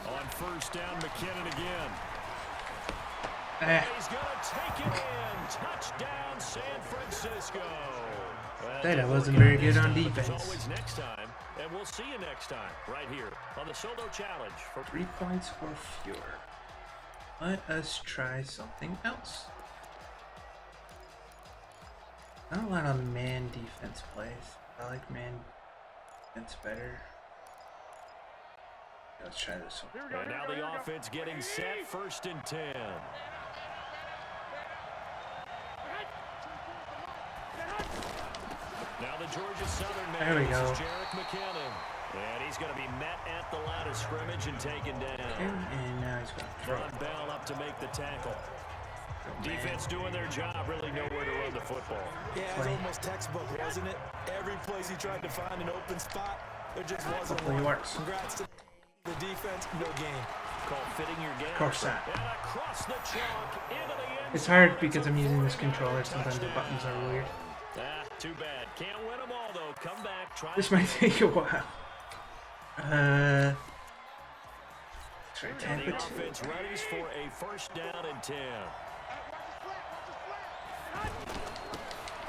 On 1st down, McKinnon again. He's going to take it in. Touchdown, San Francisco. Said I wasn't very good on defense. Always next time, and we'll see you next time right here on the Solo Challenge. For 3 points or fewer. Let us try something else. Not a lot of man defense plays. I like man defense better. Let's try this one. And now the offense getting set. 1st and 10. Now the Georgia Southern man. There we go. This is Jerick McKinnon. And he's going to be met at the line of scrimmage and taken down. And now he's going to throw. Von Bell up to make the tackle. Defense doing their job, really know where to run the football. Yeah, it was almost textbook, wasn't it? Every place he tried to find an open spot, there just wasn't Hopefully one. it works. Congrats to the defense, no game. Call fitting your game. Of course that. And across the chalk into the end. It's hard because I'm using this controller. Sometimes the buttons are weird. Too bad. Can't win them all, though. Come back. Try. This might take a while. Try And Tampa the 2. offense readies for a 1st down and 10.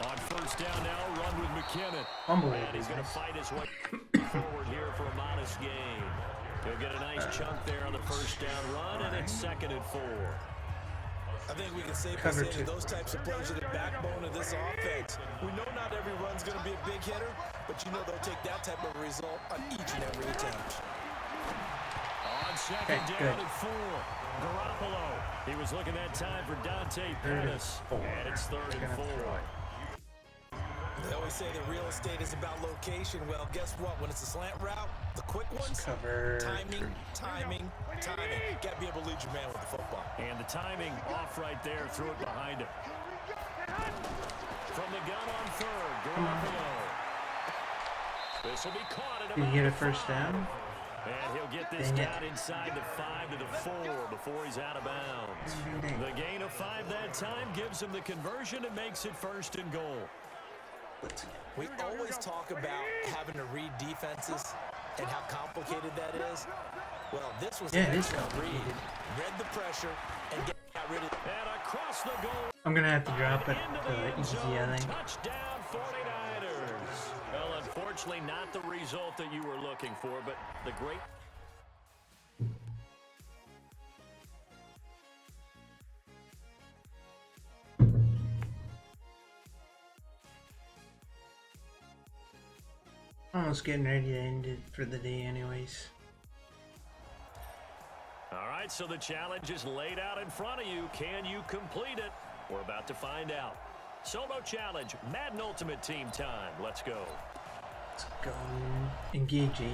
On 1st down now, run with McKinnon. Unbelievable. And he's going to fight his way forward here for a modest gain. He'll get a nice chunk there on the 1st down run, and it's 2nd and 4. I think we can safely Cover say 2. that those types of plays are the backbone of this offense. We know not every run's going to be a big hitter, but you know they'll take that type of result on each and every attempt. On 2nd down and 4, Garoppolo. He was looking that time for Dante Pettis, and it's 3rd and 4. They always say that real estate is about location. Well, guess what? When it's a slant route, the quick ones, Cover timing. Got to be able to lead your man with the football. And the timing off right there, threw it behind him. From the gun on 3rd, Garoppolo. This will be caught at Did about you get a 5. first down? And he'll get this Dang down it. inside the 5 to the 4 before he's out of bounds. Dang. The gain of 5 that time gives him the conversion and makes it 1st and goal. We always talk about having to read defenses and how complicated that is. Well, this was Yeah, an it is excellent read. complicated. Read the pressure and got rid of it. And across the goal. I'm gonna have to drop it Into the end easy, zone. I think. Touchdown 49ers. Well, unfortunately, not the result that you were looking for, but the great... Almost getting ready to end it for the day anyways. All right, so the challenge is laid out in front of you. Can you complete it? We're about to find out. Solo challenge, Madden Ultimate Team time. Let's go. Let's go. Engage 8.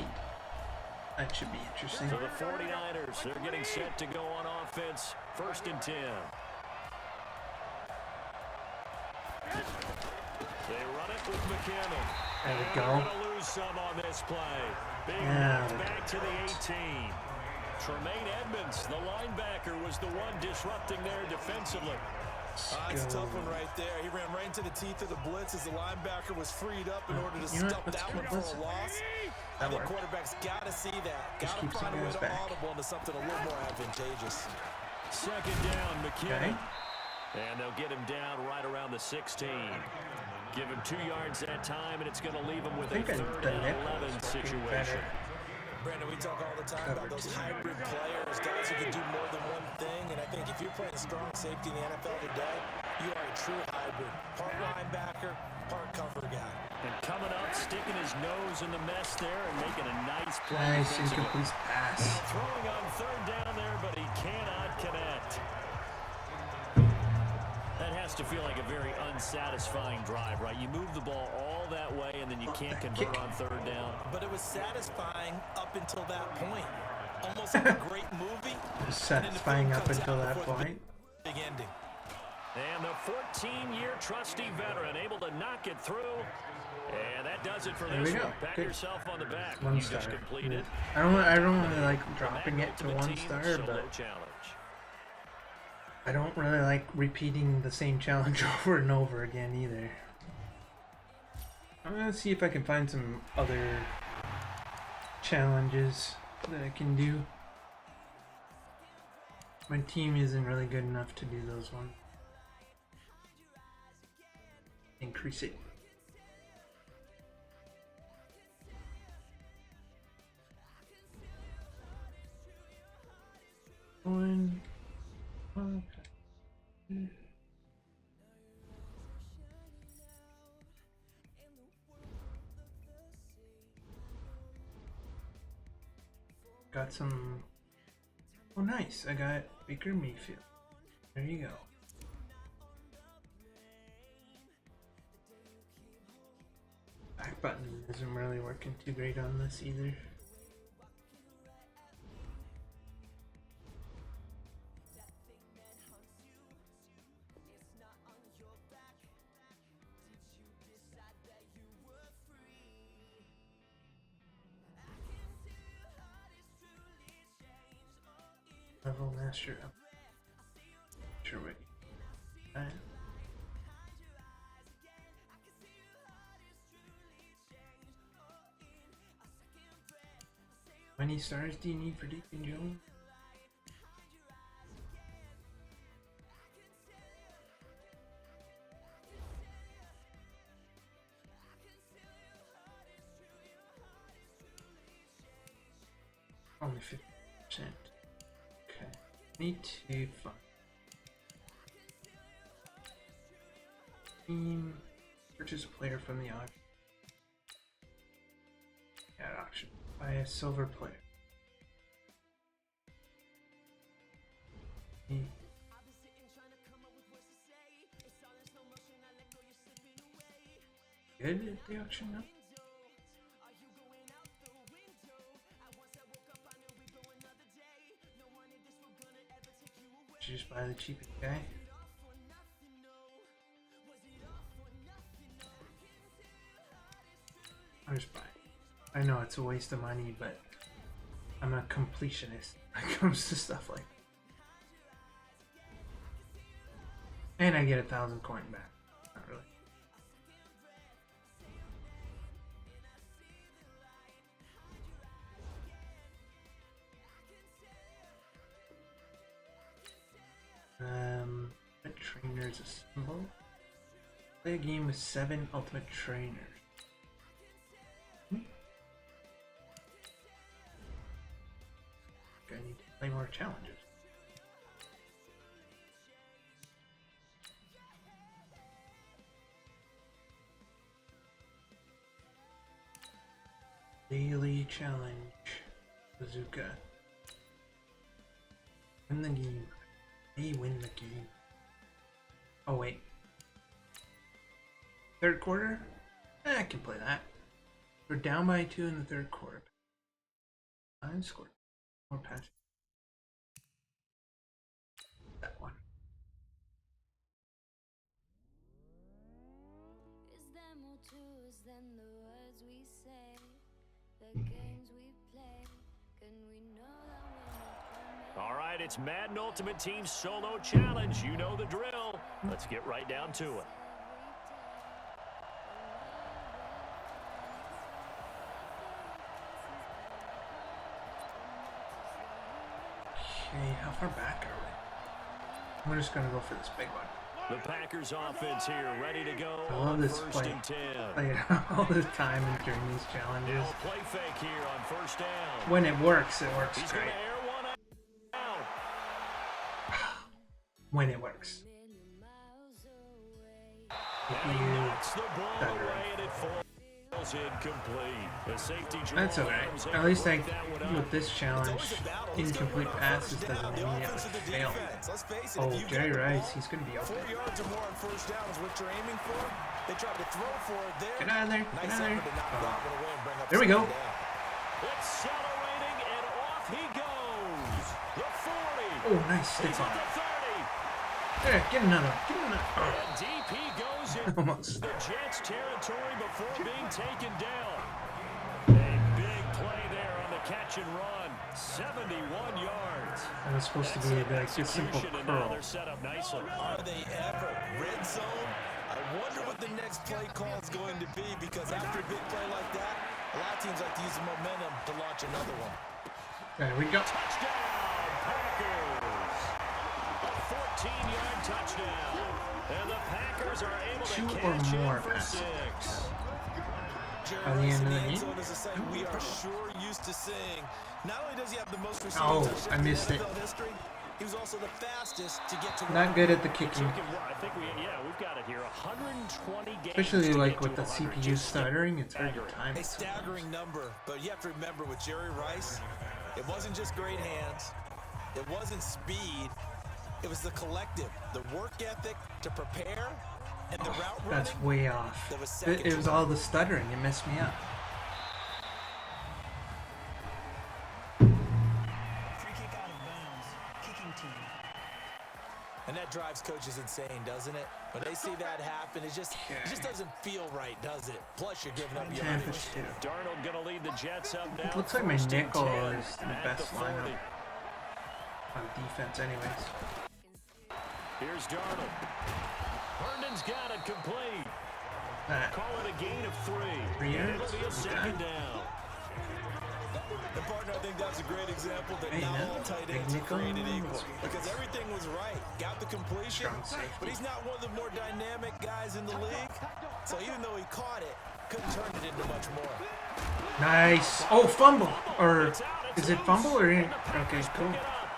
That should be interesting. So the 49ers, they're getting set to go on offense. 1st and 10. They run it with McKinnon. There we And go. they're going to lose some on this play. Being Yeah. knocked back to the 18. Tremaine Edmonds, the linebacker, was the one disrupting there defensively. That's a tough one right there. He ran right into the teeth of the blitz as the linebacker was freed up in order to stuff that one for a loss. I think quarterbacks got to see that. Got to find a way to audible into something a little more advantageous. Second down, McKinnon. And they'll get him down right around the 16. Give him 2 yards that time, and it's going to leave him with a 3rd and 11 situation. Brandon, we talk all the time about those hybrid players, guys who can do more than one thing, and I think if you're playing strong safety in the NFL today, you are a true hybrid. Part linebacker, part cover guy. And coming up, sticking his nose in the mess there and making a nice play. Nice incomplete pass. Now throwing on 3rd down there, but he cannot connect. That has to feel like a very unsatisfying drive, right? You move the ball all that way, and then you can't convert on 3rd down. But it was satisfying up until that point. Almost like a great movie. Satisfying up until that point. Big ending. And the 14-year trusty veteran able to knock it through. And that does it for this one. Pat yourself on the back. One you star. just completed. I don't really like dropping it to 1 star, but challenge. I don't really like repeating the same challenge over and over again either. I'm gonna see if I can find some other challenges that I can do. My team isn't really good enough to do those ones. Increase it. One. Got some. Oh, nice! I got Baker Mayfield. There you go. Back button isn't really working too great on this either. Level master up. Sure, wait. How many stars do you need for Deacon Jones? Only 50%. Need to find team, purchase a player from the auction. At auction. Buy a silver player. Good at the auction now? Just buy the cheapest guy. I'm just buying. I know it's a waste of money, but I'm a completionist when it comes to stuff like that. And I get 1,000 coin back. Not really. Ultimate Trainers assemble. Play a game with 7 Ultimate Trainers. I need to play more challenges. Daily challenge. Bazooka. Win the game. They win the game. Oh wait. 3rd quarter? I can play that. We're down by 2 in the 3rd quarter. I'm scored. More passing. That one. Is there more to us than the words we say? The games we play? Can we know that we're not? All right, it's Madden Ultimate Team Solo Challenge. You know the drill. Let's get right down to it. Okay, how far back are we? We're just gonna go for this big one. The Packers offense here, ready to go. I love this play. Play it all the time and during these challenges. Now play fake here on first down. When it works He's great. gonna air one out. When it works. And he knocks the ball away, and it falls incomplete. The safety That's alright. At least with this challenge, incomplete passes doesn't immediately fail. Oh, Jerry Rice, he's going to be open. 4 yards or more on first down is what you're aiming for. They tried to throw for it there. Get out of there. Get Nice out of effort to knock there. that one away and bring up There we go. second down. Accelerating, and off he goes. The 40. Oh, nice He's stick on at it. the 30. There, get another. Get another. And deep he goes in Almost. the Jets territory before being taken down. A big play there on the catch and run. 71 yards. That was supposed to be like a simple Execution, and now curl. they're set up nicely. Are they ever? Red zone? I wonder what the next play call is going to be, because after a big play like that, a lot of teams like to use the momentum to launch another one. There we go. Touchdown, Packers. A 14-yard touchdown. And the Packers are able to 2 or catch more it for passes. 6. Jerry By the Rice end in of the the end game? zone is a sight we are sure used to seeing. Not only does he have the most receiving Oh, touchdowns I missed in it. NFL history, he was also the fastest to get to Not good at the kicking. I think we've got it here. 120 games. Especially to like get with to the 100. CPU stuttering, it's hard to time a it sometimes. staggering number. But you have to remember, with Jerry Rice, it wasn't just great hands, it wasn't speed, it was the collective, the work ethic to prepare, and the route running. That's way off. That was second It was to all the stuttering. It messed me up. Free kick out of bounds. Kicking team. And that drives coaches insane, doesn't it? When they see that happen, it just doesn't feel right, does it? Plus, you're giving up 10 yardage. for 2. Darnold going to lead the Jets up now. It looks like my first and nickel 10 is the at best 40. lineup on defense anyways. Here's Darnold. Herndon's got it complete. That. Call it a gain of 3. 3 And yards? it'll be a second down. And partner, I think that's a great example that Hey, not no. all tight Big ends are nickel. created equal. Because everything was right. Got the completion, Strong safety. but he's not one of the more dynamic guys in the league. So even though he caught it, couldn't turn it into much more. Nice. Oh, fumble. Or It's out, is it fumble or in? And the Okay, Packers cool. pick it up.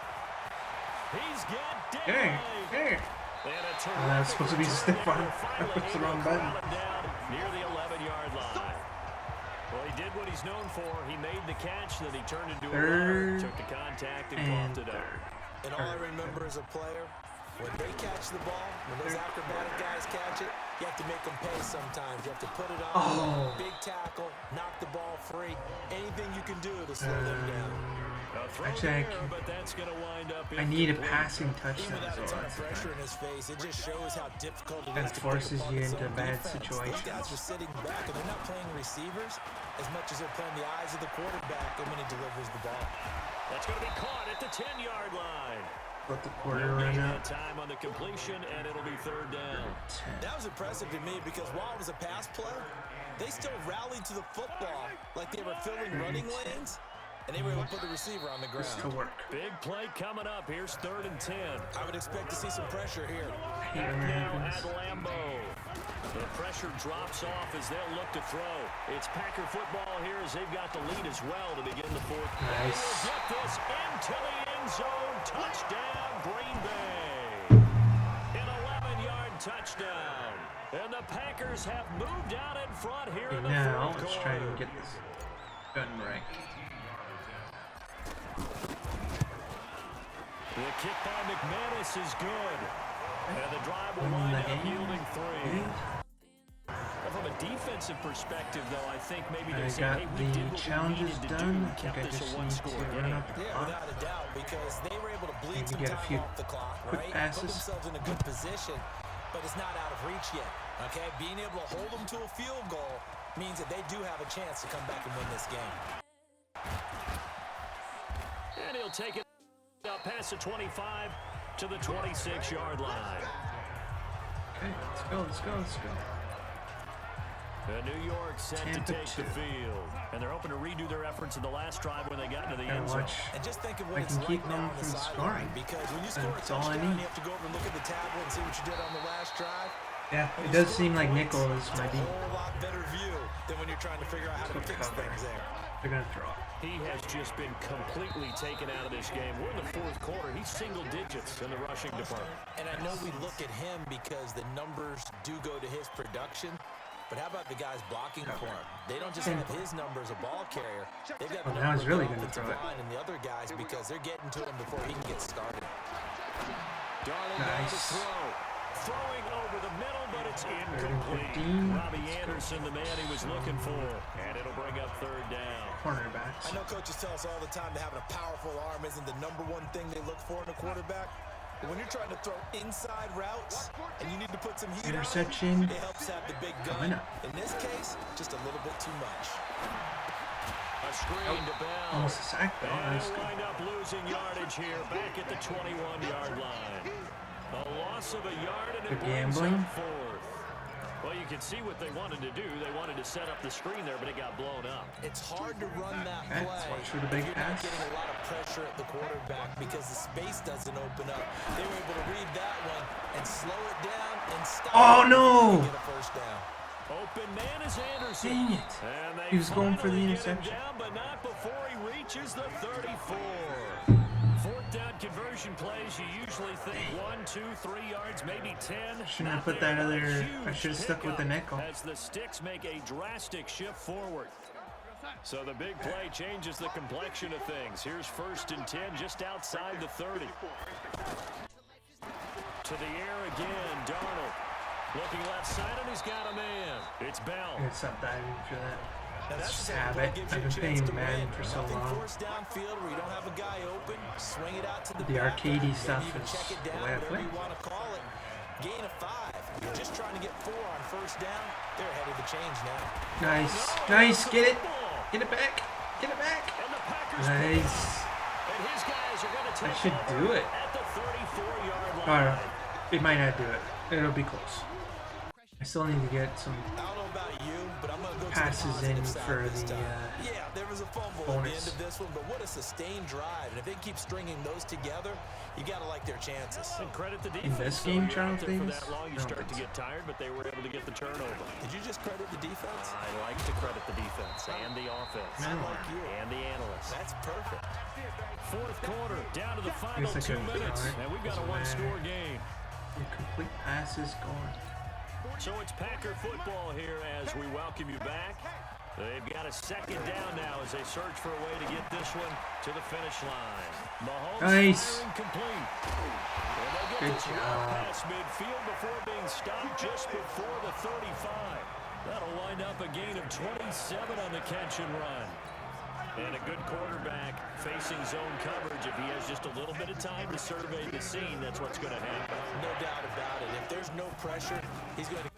He's got Dang. Dang. Dang. And a That's supposed to be terrific stiff arm. return there, I pushed the finally wrong able to button. corral him down near the 11-yard line. Well, he did what he's known for. He made the catch, then he turned into a runner, Third took the contact, and and bumped it up. third. And all I remember as a player, when they catch the ball, when those acrobatic guys catch it, you have to make them pay sometimes. You have to put it on, Oh. big tackle, knock the ball free. Anything you can do to slow them down. A throw Actually, there, but that's going to wind up I need a incomplete. passing Even touchdown. without a So ton of that's the pressure thing. in his face, it just shows how difficult it That is to forces pick apart you his into own bad defense. situations. These guys are sitting back, and they're not playing receivers as much as they're playing the eyes of the quarterback and when he delivers the ball. That's going to be caught at the 10-yard line. Let the quarter No run gain up. that time on the completion, and it'll be third down. 10. That was impressive to me because while it was a pass play, they still rallied to the football like they were filling running lanes, and they were able to put the receiver on the Just to ground. work. Big play coming up. Here's 3rd and 10. I would expect to see some pressure here. I hate when that Now happens. at Lambeau. The pressure drops off as they'll look to throw. It's Packer football here as they've got the lead as well to begin the 4th. Nice. They'll get this into the end zone. Touchdown, Green Bay. An 11-yard touchdown. And the Packers have moved out in front here in the Now, fourth let's quarter. try and get this done right. The kick by McManus is good. And the drive will Win wind the up game. yielding 3. Okay. From a defensive perspective, though, I think maybe I they say, got hey, we the did what we challenges needed to do, done. I kept think I this just a need to one-score run game. up the Yeah, clock. without a doubt, because they were able to bleed Maybe some get a time few off the clock, quick right? passes. Put themselves in a good position, but it's not out of reach yet. Okay, being able to hold them to a field goal means that they do have a chance to come back and win this game. And he'll take it up past the 25 to the 26-yard line. Okay, let's go, let's go, let's go. New York set Tampa to take 2. the field. And they're hoping to redo their efforts in the last drive when they got into the Gotta end zone. watch. And just think of I what it's can keep like now them on the from sideline. scoring. Because when you score a That's all I touchdown, need. you have to go over and look at the tablet and see what you did on the last drive. Yeah, When it you does score seem like points, nickel is it's my a beat. whole lot better view than when you're trying to figure out how to fix Cover. things there. They're gonna throw. He has just been completely taken out of this game. We're in the fourth quarter. He's single digits in the rushing department. And I know we look at him because the numbers do go to his production. But how about the guys blocking for him? They don't just have his number as a ball carrier. They've got the now he's number really of the gonna offensive throw it. line and the other guys because they're getting to him before he can get started. Darnold down to Nice. throw. Throwing over the middle, but it's Third and incomplete. 15. Robbie Let's go. Anderson, the man he was looking for. And it'll bring up third down. Cornerbacks. I know coaches tell us all the time that having a powerful arm isn't the number one thing they look for in a quarterback. But when you're trying to throw inside routes and you need to put some heat Interception. on it, it helps have the big Coming gun. up. In this case, just a little bit too much. A screen to bounds. Almost a sack though. And That's they'll good. wind up losing yardage here back at the 21-yard line. A loss of a yard and it Good brings gambling. up fourth. Well, you can see what they wanted to do. They wanted to set up the screen there, but it got blown up. It's hard to run that Okay, play let's watch for the if big you're not pass. getting a lot of pressure at the quarterback because the space doesn't open up. They were able to read that one and slow it down and stop Oh, it no! to get a first down. Open man is Anderson. Dang it. And they He was going for the finally get him interception. down, but not before he reaches the 34. Fourth down conversion plays, you usually think 1, 2, 3 yards, maybe 10. Shouldn't have Not put there, that but a other- I huge should've stuck with the pickup nickel. As the sticks make a drastic shift forward. So the big play changes the complexion of things. Here's 1st and 10 just outside the 30. To the air again, Darnold. Looking left side, and he's got a man. It's Bell. I'm gonna stop diving for that. Now Let's that's just the type of have play it. gives I've you a been chance to playing Madden win. for so Nothing long. forced downfield where you don't have a guy open. Swing it out to the The back. arcadey Maybe stuff even is check it the down, way I whatever play. you want to call it. Gain of 5. You're just trying to get 4 on 1st down. They're ahead of the change now. Nice. Nice. Get it. Get it back. Get it back. And the Packers Nice. and his guys are going to take should over do it. at the 34-yard line. Alright. It might not do it. It'll be close. I still need to get some I don't know about you, but I'm going to go to passes the in positive side for this the time. Yeah, there was a fumble at the bonus. end of this one, but what a sustained drive. And if they keep stringing those together, you got to like their chances. And credit the In defense. this game, So you're out Charles there for Davis? that long, you I don't start to think get tired, but they were able to get the turnover. Did you just credit the defense? I like to credit the defense and the offense I like you. and the analysts. That's perfect. Fourth quarter, down to the final Guess I 2 couldn't minutes, count it. and we've got a Doesn't one-score matter. game. complete passes going. So it's Packer football here as we welcome you back. They've got a 2nd down now as they search for a way to get this one to the finish line. Mahomes Nice. firing complete. And they get Good this job. well past midfield before being stopped just before the 35. That'll wind up a gain of 27 on the catch and run. And a good quarterback facing zone coverage. If he has just a little bit of time to survey the scene, that's what's going to happen. No doubt about it. If there's no pressure, he's going to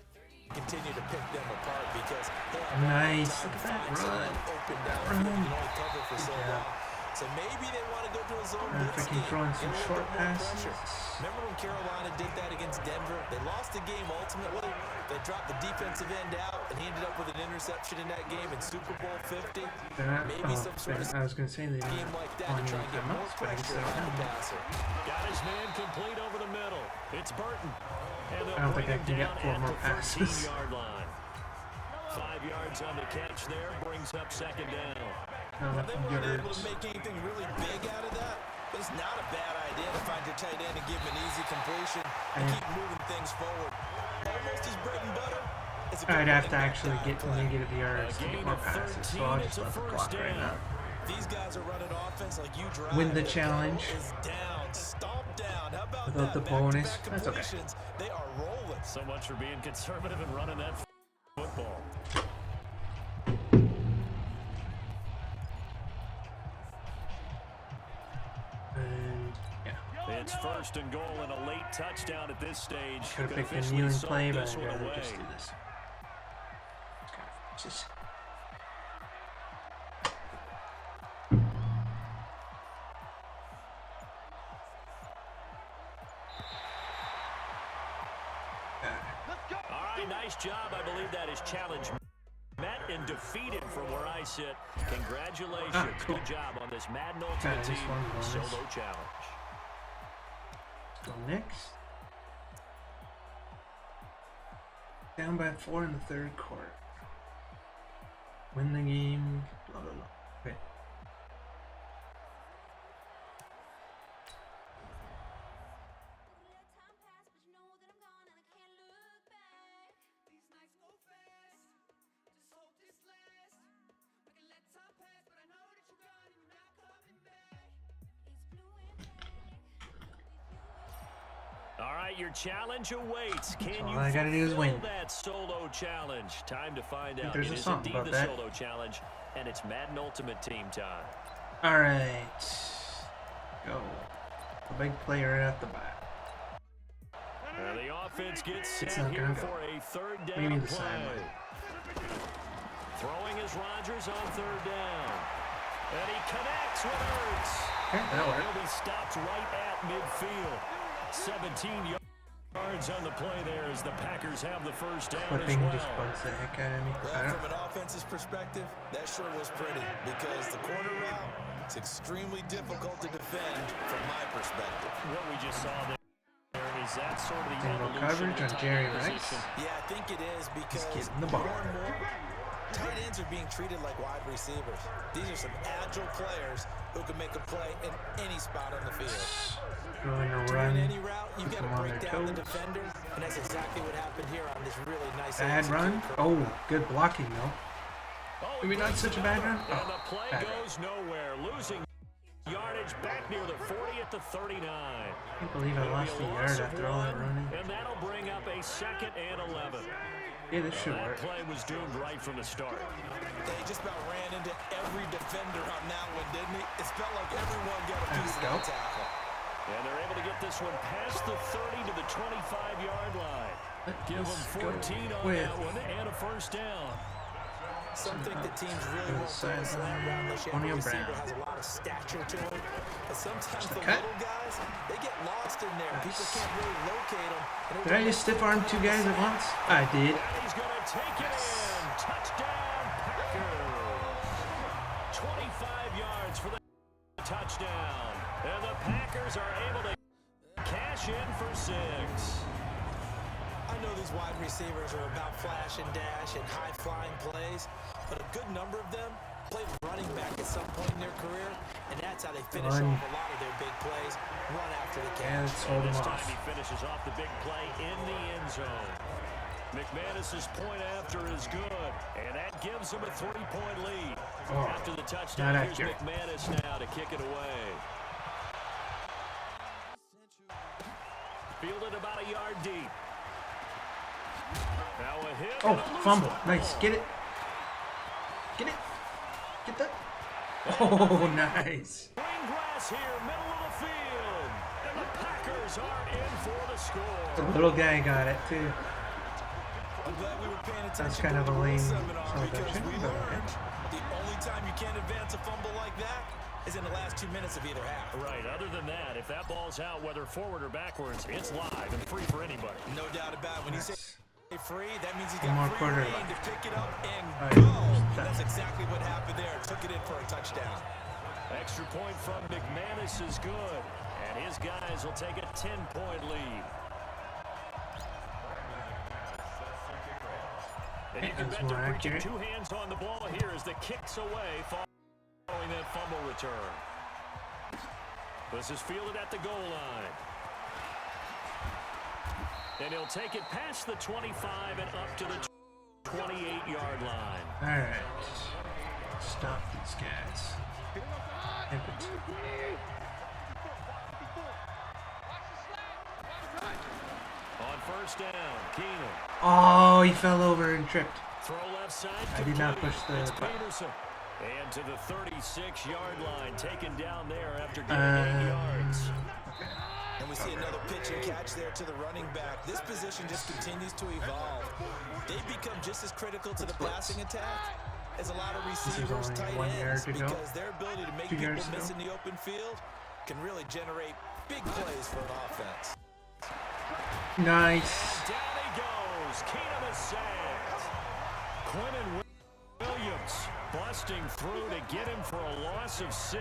continue to pick them apart because they'll have Nice. time Look to at that find someone run. open down. Run. You can only cover for so Good job. long. So maybe they want to go to a zone And if I blitz can scheme. throw in Get some a little short bit more passes. pressure. Remember when Carolina did that against Denver? They lost the game ultimately. They dropped the defensive end out, and he ended up with an interception in that game in Super Bowl 50. They're not, Maybe some sort of I was going to say they scheme didn't like that on to try any and get more timeouts, but I guess pressure they on don't the have passer. Got his man complete over the middle. It's Burton. And they'll I don't bring think I him can get down 4 at more the passes. 13-yard line. 5 yards on the catch there brings up 2nd down. Not They enough weren't able yards. to make anything really big out of that, but it's not a bad idea to find your tight end and give him an easy completion and Yeah. keep moving things forward. Almost his bread and butter. It's a good I'd have to running back actually down get play. negative yards to gain get more of passes, so 13, I'll it's just a let the first clock right down. now. These guys are running offense like you drive. Win the The challenge. pedal is down, stomp down. How about Without that? the bonus. Back-to-back That's okay. completions. They are rolling. So much for being conservative and running that football. And yeah, It's 1st and goal and a late touchdown at this stage. could have Could picked a officially kneeling sold play, but this I'd one rather away. just do this. Just Hey, nice job. I believe that is challenge met and defeated from where I sit. Congratulations. Cool. Good job on this Madden Ultimate Team Solo Challenge. Let's go next. Down by 4 in the third quarter. Win the game. Blah, blah, blah. Okay. All right, your challenge awaits. Can you all I gotta do is win. fulfill that solo challenge? Time to find out. There's It a is song indeed about the that. solo challenge, and it's Madden Ultimate Team time. All right. Go. A big player right at the back. The offense gets It's set not here gonna go. for a third down Maybe the play. sideline. Throwing is Rodgers on third down. And he connects with Ertz. Okay, that'll work. He'll be stopped right at midfield. 17 yards on the play there as the Packers have the first down as Flipping well. just bugs the heck out of me. I Well, don't. from an offense's perspective, that sure was pretty because the corner route is extremely difficult to defend from my perspective. What we just saw there is that sort of the Single evolution coverage of on tight Jerry end Rice. position. Yeah, I think it is because getting the ball. more and more tight ends are being treated like wide receivers. These are some agile players who can make a play in any spot on the field. Throwing a To run. run any route, you've Keep got to them on break their down the toes. defender, and that's exactly what happened here on this really nice Bad run. executed Oh, good blocking though. Oh, Maybe not such a bad run. And the Oh, play bad run. goes nowhere, losing yardage back near the 40 at the 39. I can't believe I It'll lost be a a yard loss of after all that one, running. and that'll bring up a 2nd and 11. Yeah, this should That work. play was doomed right from the start. They just about ran into every defender on that one, didn't he? It felt like everyone got a piece of There we that go. tackle. And they're able to get this one past the 30 to the 25-yard line. Give them Let's go 14 on with that one and a first down. Some think the teams really won't throw a slant route unless you have a Antonio receiver Brown. has a lot of stature to him. But sometimes the cut. little guys, they get lost in there. People can't really locate them. Did I just stiff arm two guys at once? I did. And he's going to take it in. Touchdown, Packers. 25 yards for the touchdown. And the Packers are able to cash in for 6. I know these wide receivers are about flash and dash and high-flying plays, but a good number of them played running back at some point in their career, and that's how they finish Run. off a lot of their big plays, run after the Yeah, catch. let's hold And him this time off. he finishes off the big play in the end zone. McManus's point after is good, and that gives him a 3-point lead. Oh, After the touchdown, not here's accurate. McManus now to kick it away. Fielded about a yard deep. Now a hit. Oh, and a loose fumble. one. Nice. Get it. Get it. Get that. Oh, nice. Green grass here, middle of the field. And the Packers are in for the The score. little guy got it too. I'm glad we were paying attention That's kind to of a the lame seminar because celebration, we but okay. learned the only time you can't advance a fumble like that is in the last 2 minutes of either half. Right, other than that, if that ball's out, whether forward or backwards, it's live and free for anybody. No doubt about it. When you say free, that means he's One more got free quarter reign left. to pick it up and All right, go. done. And that's exactly what happened there. Took it in for a touchdown. Extra point from McManus is good, and his guys will take a 10-point lead. And you can That's bet more they're preaching accurate. 2 hands on the ball here as the kick's away following that fumble return. This is fielded at the goal line. And he'll take it past the 25 and up to the 28-yard line. All right. Stop these guys. Impotent. On first down, Keenan. Oh, he fell over and tripped. Throw left side. I did not push the It's button. Peterson. And to the 36-yard line, taken down there after getting 8 yards. And we see another pitch and catch there to the running back. This position just continues to evolve. They become just as critical to the passing attack as a lot of receivers, only tight 1 yard ends, to go. because their ability to make 2 people yards to miss go. in the open field can really generate big plays for an offense. Nice. Down he goes. goes. Keenum is sacked. Quentin Williams busting through to get him for a loss of 6.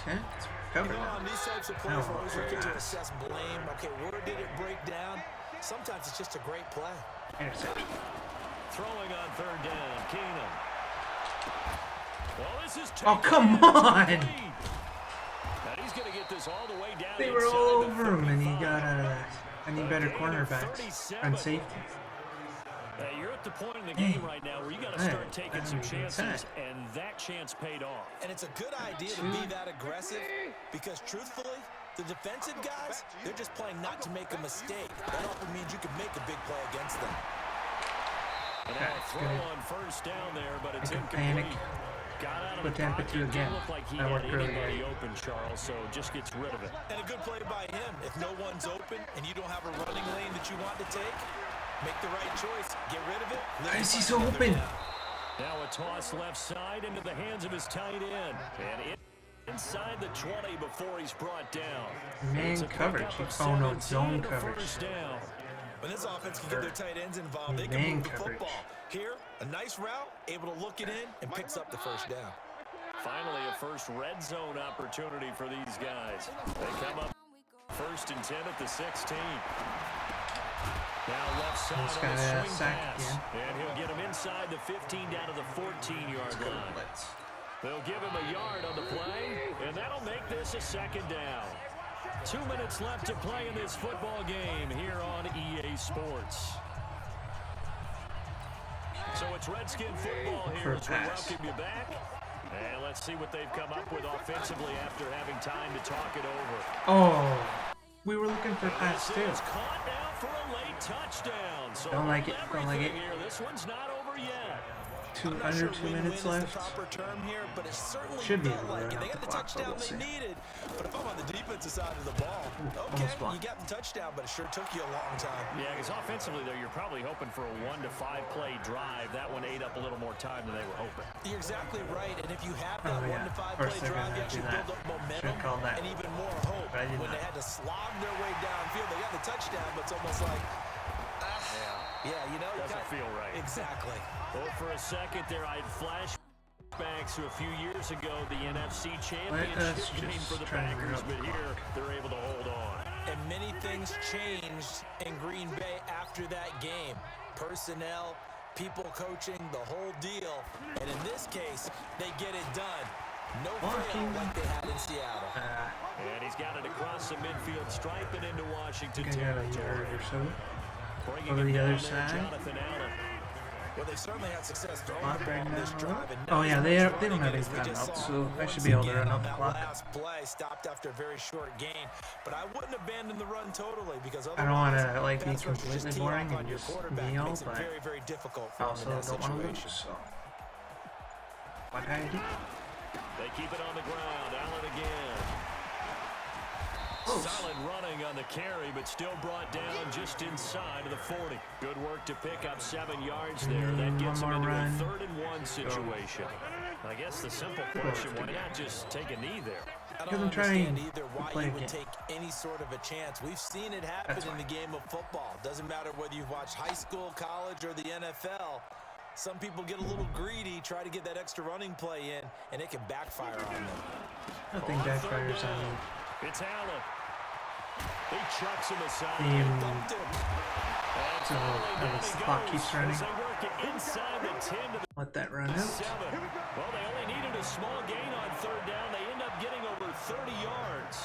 Okay, it's covered now. On these types of plays, we're always looking to assess blame. Okay, where did it break down? Sometimes it's just a great play. Interception. Throwing on 3rd down, Keenum. Well, this is Oh, come on! and he's going to get this all the way down. They were all over him, and he got out of that. I need better cornerbacks and safeties. You're at the point in the game right now where you got to start taking some chances, and that chance paid off. And it's a good idea to be that aggressive because, truthfully, the defensive guys, they're just playing not to make a mistake. That often means you can make a big play against them. And now a throw on 1st down there, but it's panic. incomplete. Got out of Put the tempo pocket. to again. Didn't look like he That had worked really anybody good. open, Charles, so just gets rid of it. And a good play by him. If no one's open and you don't have a running lane that you want to take, make the right choice. Get rid of it. Why is he so open? Now a toss left side into the hands of his tight end. And inside the 20 before he's brought down. Man coverage. Oh no, zone coverage. Down. When this offense can get their tight ends involved, they can move the football. Here, a nice route, able to look it in, and picks up the 1st down. Finally, a first red zone opportunity for these guys. They come up 1st and 10 at the 16. Now left side He's on got the a swing sack pass. again. And he'll get him inside the 15 down to the 14-yard line. They'll give him a yard on the play, and that'll make this a 2nd down. 2 minutes left to play in this football game here on EA Sports. So it's Redskin football here as we welcome you back. And let's see what they've come up with offensively after having time to talk it over. Oh, we were looking for pass too. It's caught now for a late touchdown. So Don't like it. Don't like it. here. This one's not over yet. Under 2 minutes left. Here, but it certainly Should be felt able to like it. run They out got the the clock, but touchdown we'll see. they needed. But if I'm on the defensive side of the ball, okay, you got the touchdown, but it sure took you a long time. Yeah, because offensively, though, you're probably hoping for a 1 to 5 play drive. That one ate up a little more time than they were hoping. You're exactly right, and if you have that 1 to 5 Of course play they're drive, gonna you actually do that. build up momentum Should've called that. and even more hope. But I did When not. they had to slob their way downfield, they got the touchdown, but it's almost like, yeah, you know, Doesn't feel right. Exactly. Well, for a second there, I had flashbacks to a few years ago, the NFC Championship game for the Packers, but here they're able to hold on. And many things changed in Green Bay after that game. Personnel, people coaching, the whole deal. And in this case, they get it done. No fail like they had in Seattle. And he's got it across the midfield stripe and into Washington I think I got a yard territory. or so. Bringing Over it the down other there, side. Jonathan Allen. Well, they certainly had success throwing Clock the ball right on this now. drive. And Oh not yeah, as they much don't running have as any we just timeouts, saw so I once should be able to again run on up the that clock. last play stopped after a very short gain. But I wouldn't abandon the run totally because I don't want otherwise to like be pass rush will just completely tee boring off on and your just quarterback. kneel, Makes it but very, very difficult I for also him in that don't want to lose. situation. So what can I do? They keep it on the ground. Allen again. Solid running on the carry, but still brought down just inside of the 40. Good work to pick up 7 yards there. That gets him One into more a run. 3rd and 1 situation. I guess the simple question, why not just take a knee there? I Because don't I'm trying understand either to why play you a would game. take any sort of a chance. We've seen it happen That's in why. the game of football. Doesn't matter whether you've watched high school, college, or the NFL. Some people get a little greedy, try to get that extra running play in, and it can backfire on them. Nothing backfires on me. It's Allen. He chucks him aside. Dumped him. And So down as he the clock goes keeps running, as they work it inside the 10 to the let that run out. 7. Well, they only needed a small gain on 3rd down. They end up getting over 30 yards.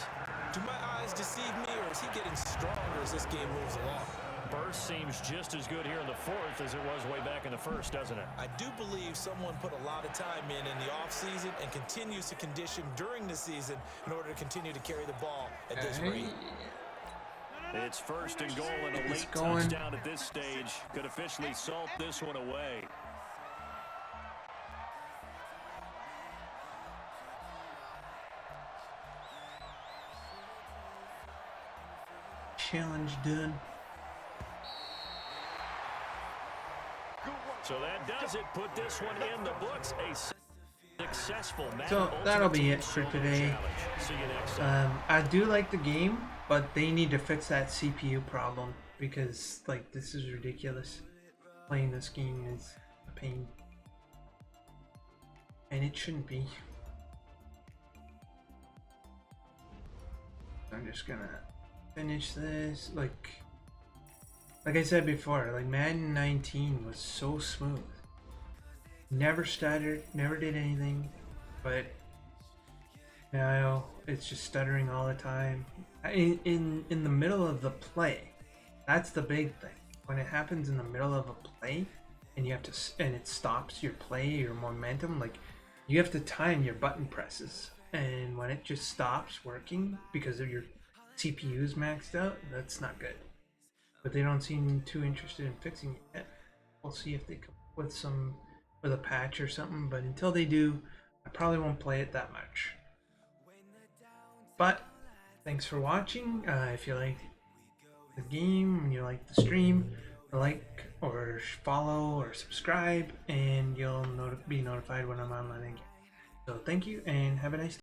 Do my eyes deceive me, or is he getting stronger as this game moves along? Burst seems just as good here in the 4th as it was way back in the 1st, doesn't it? I do believe someone put a lot of time in the offseason and continues to condition during the season in order to continue to carry the ball at this rate. It's 1st and goal and a It's late going. touchdown at this stage. Could officially salt this one away. Challenge done. So that does it. Put this one in the books. A successful Madden So that'll be Ultimate it for Team today. Challenge. See you next time. I do like the game, but they need to fix that CPU problem because like this is ridiculous. playing this game is a pain. And it shouldn't be. I'm just gonna finish this. Like I said before, like Madden 19 was so smooth. Never stuttered, never did anything, but now it's just stuttering all the time. In the middle of the play, that's the big thing. When it happens in the middle of a play, and it stops your play, your momentum, like you have to time your button presses. And when it just stops working because of your CPU's maxed out, that's not good. But they don't seem too interested in fixing it yet. We'll see if they come with a patch or something. But until they do, I probably won't play it that much. But thanks for watching. If you like the game and you like the stream, like or follow or subscribe, and you'll be notified when I'm online again. So thank you and have a nice day.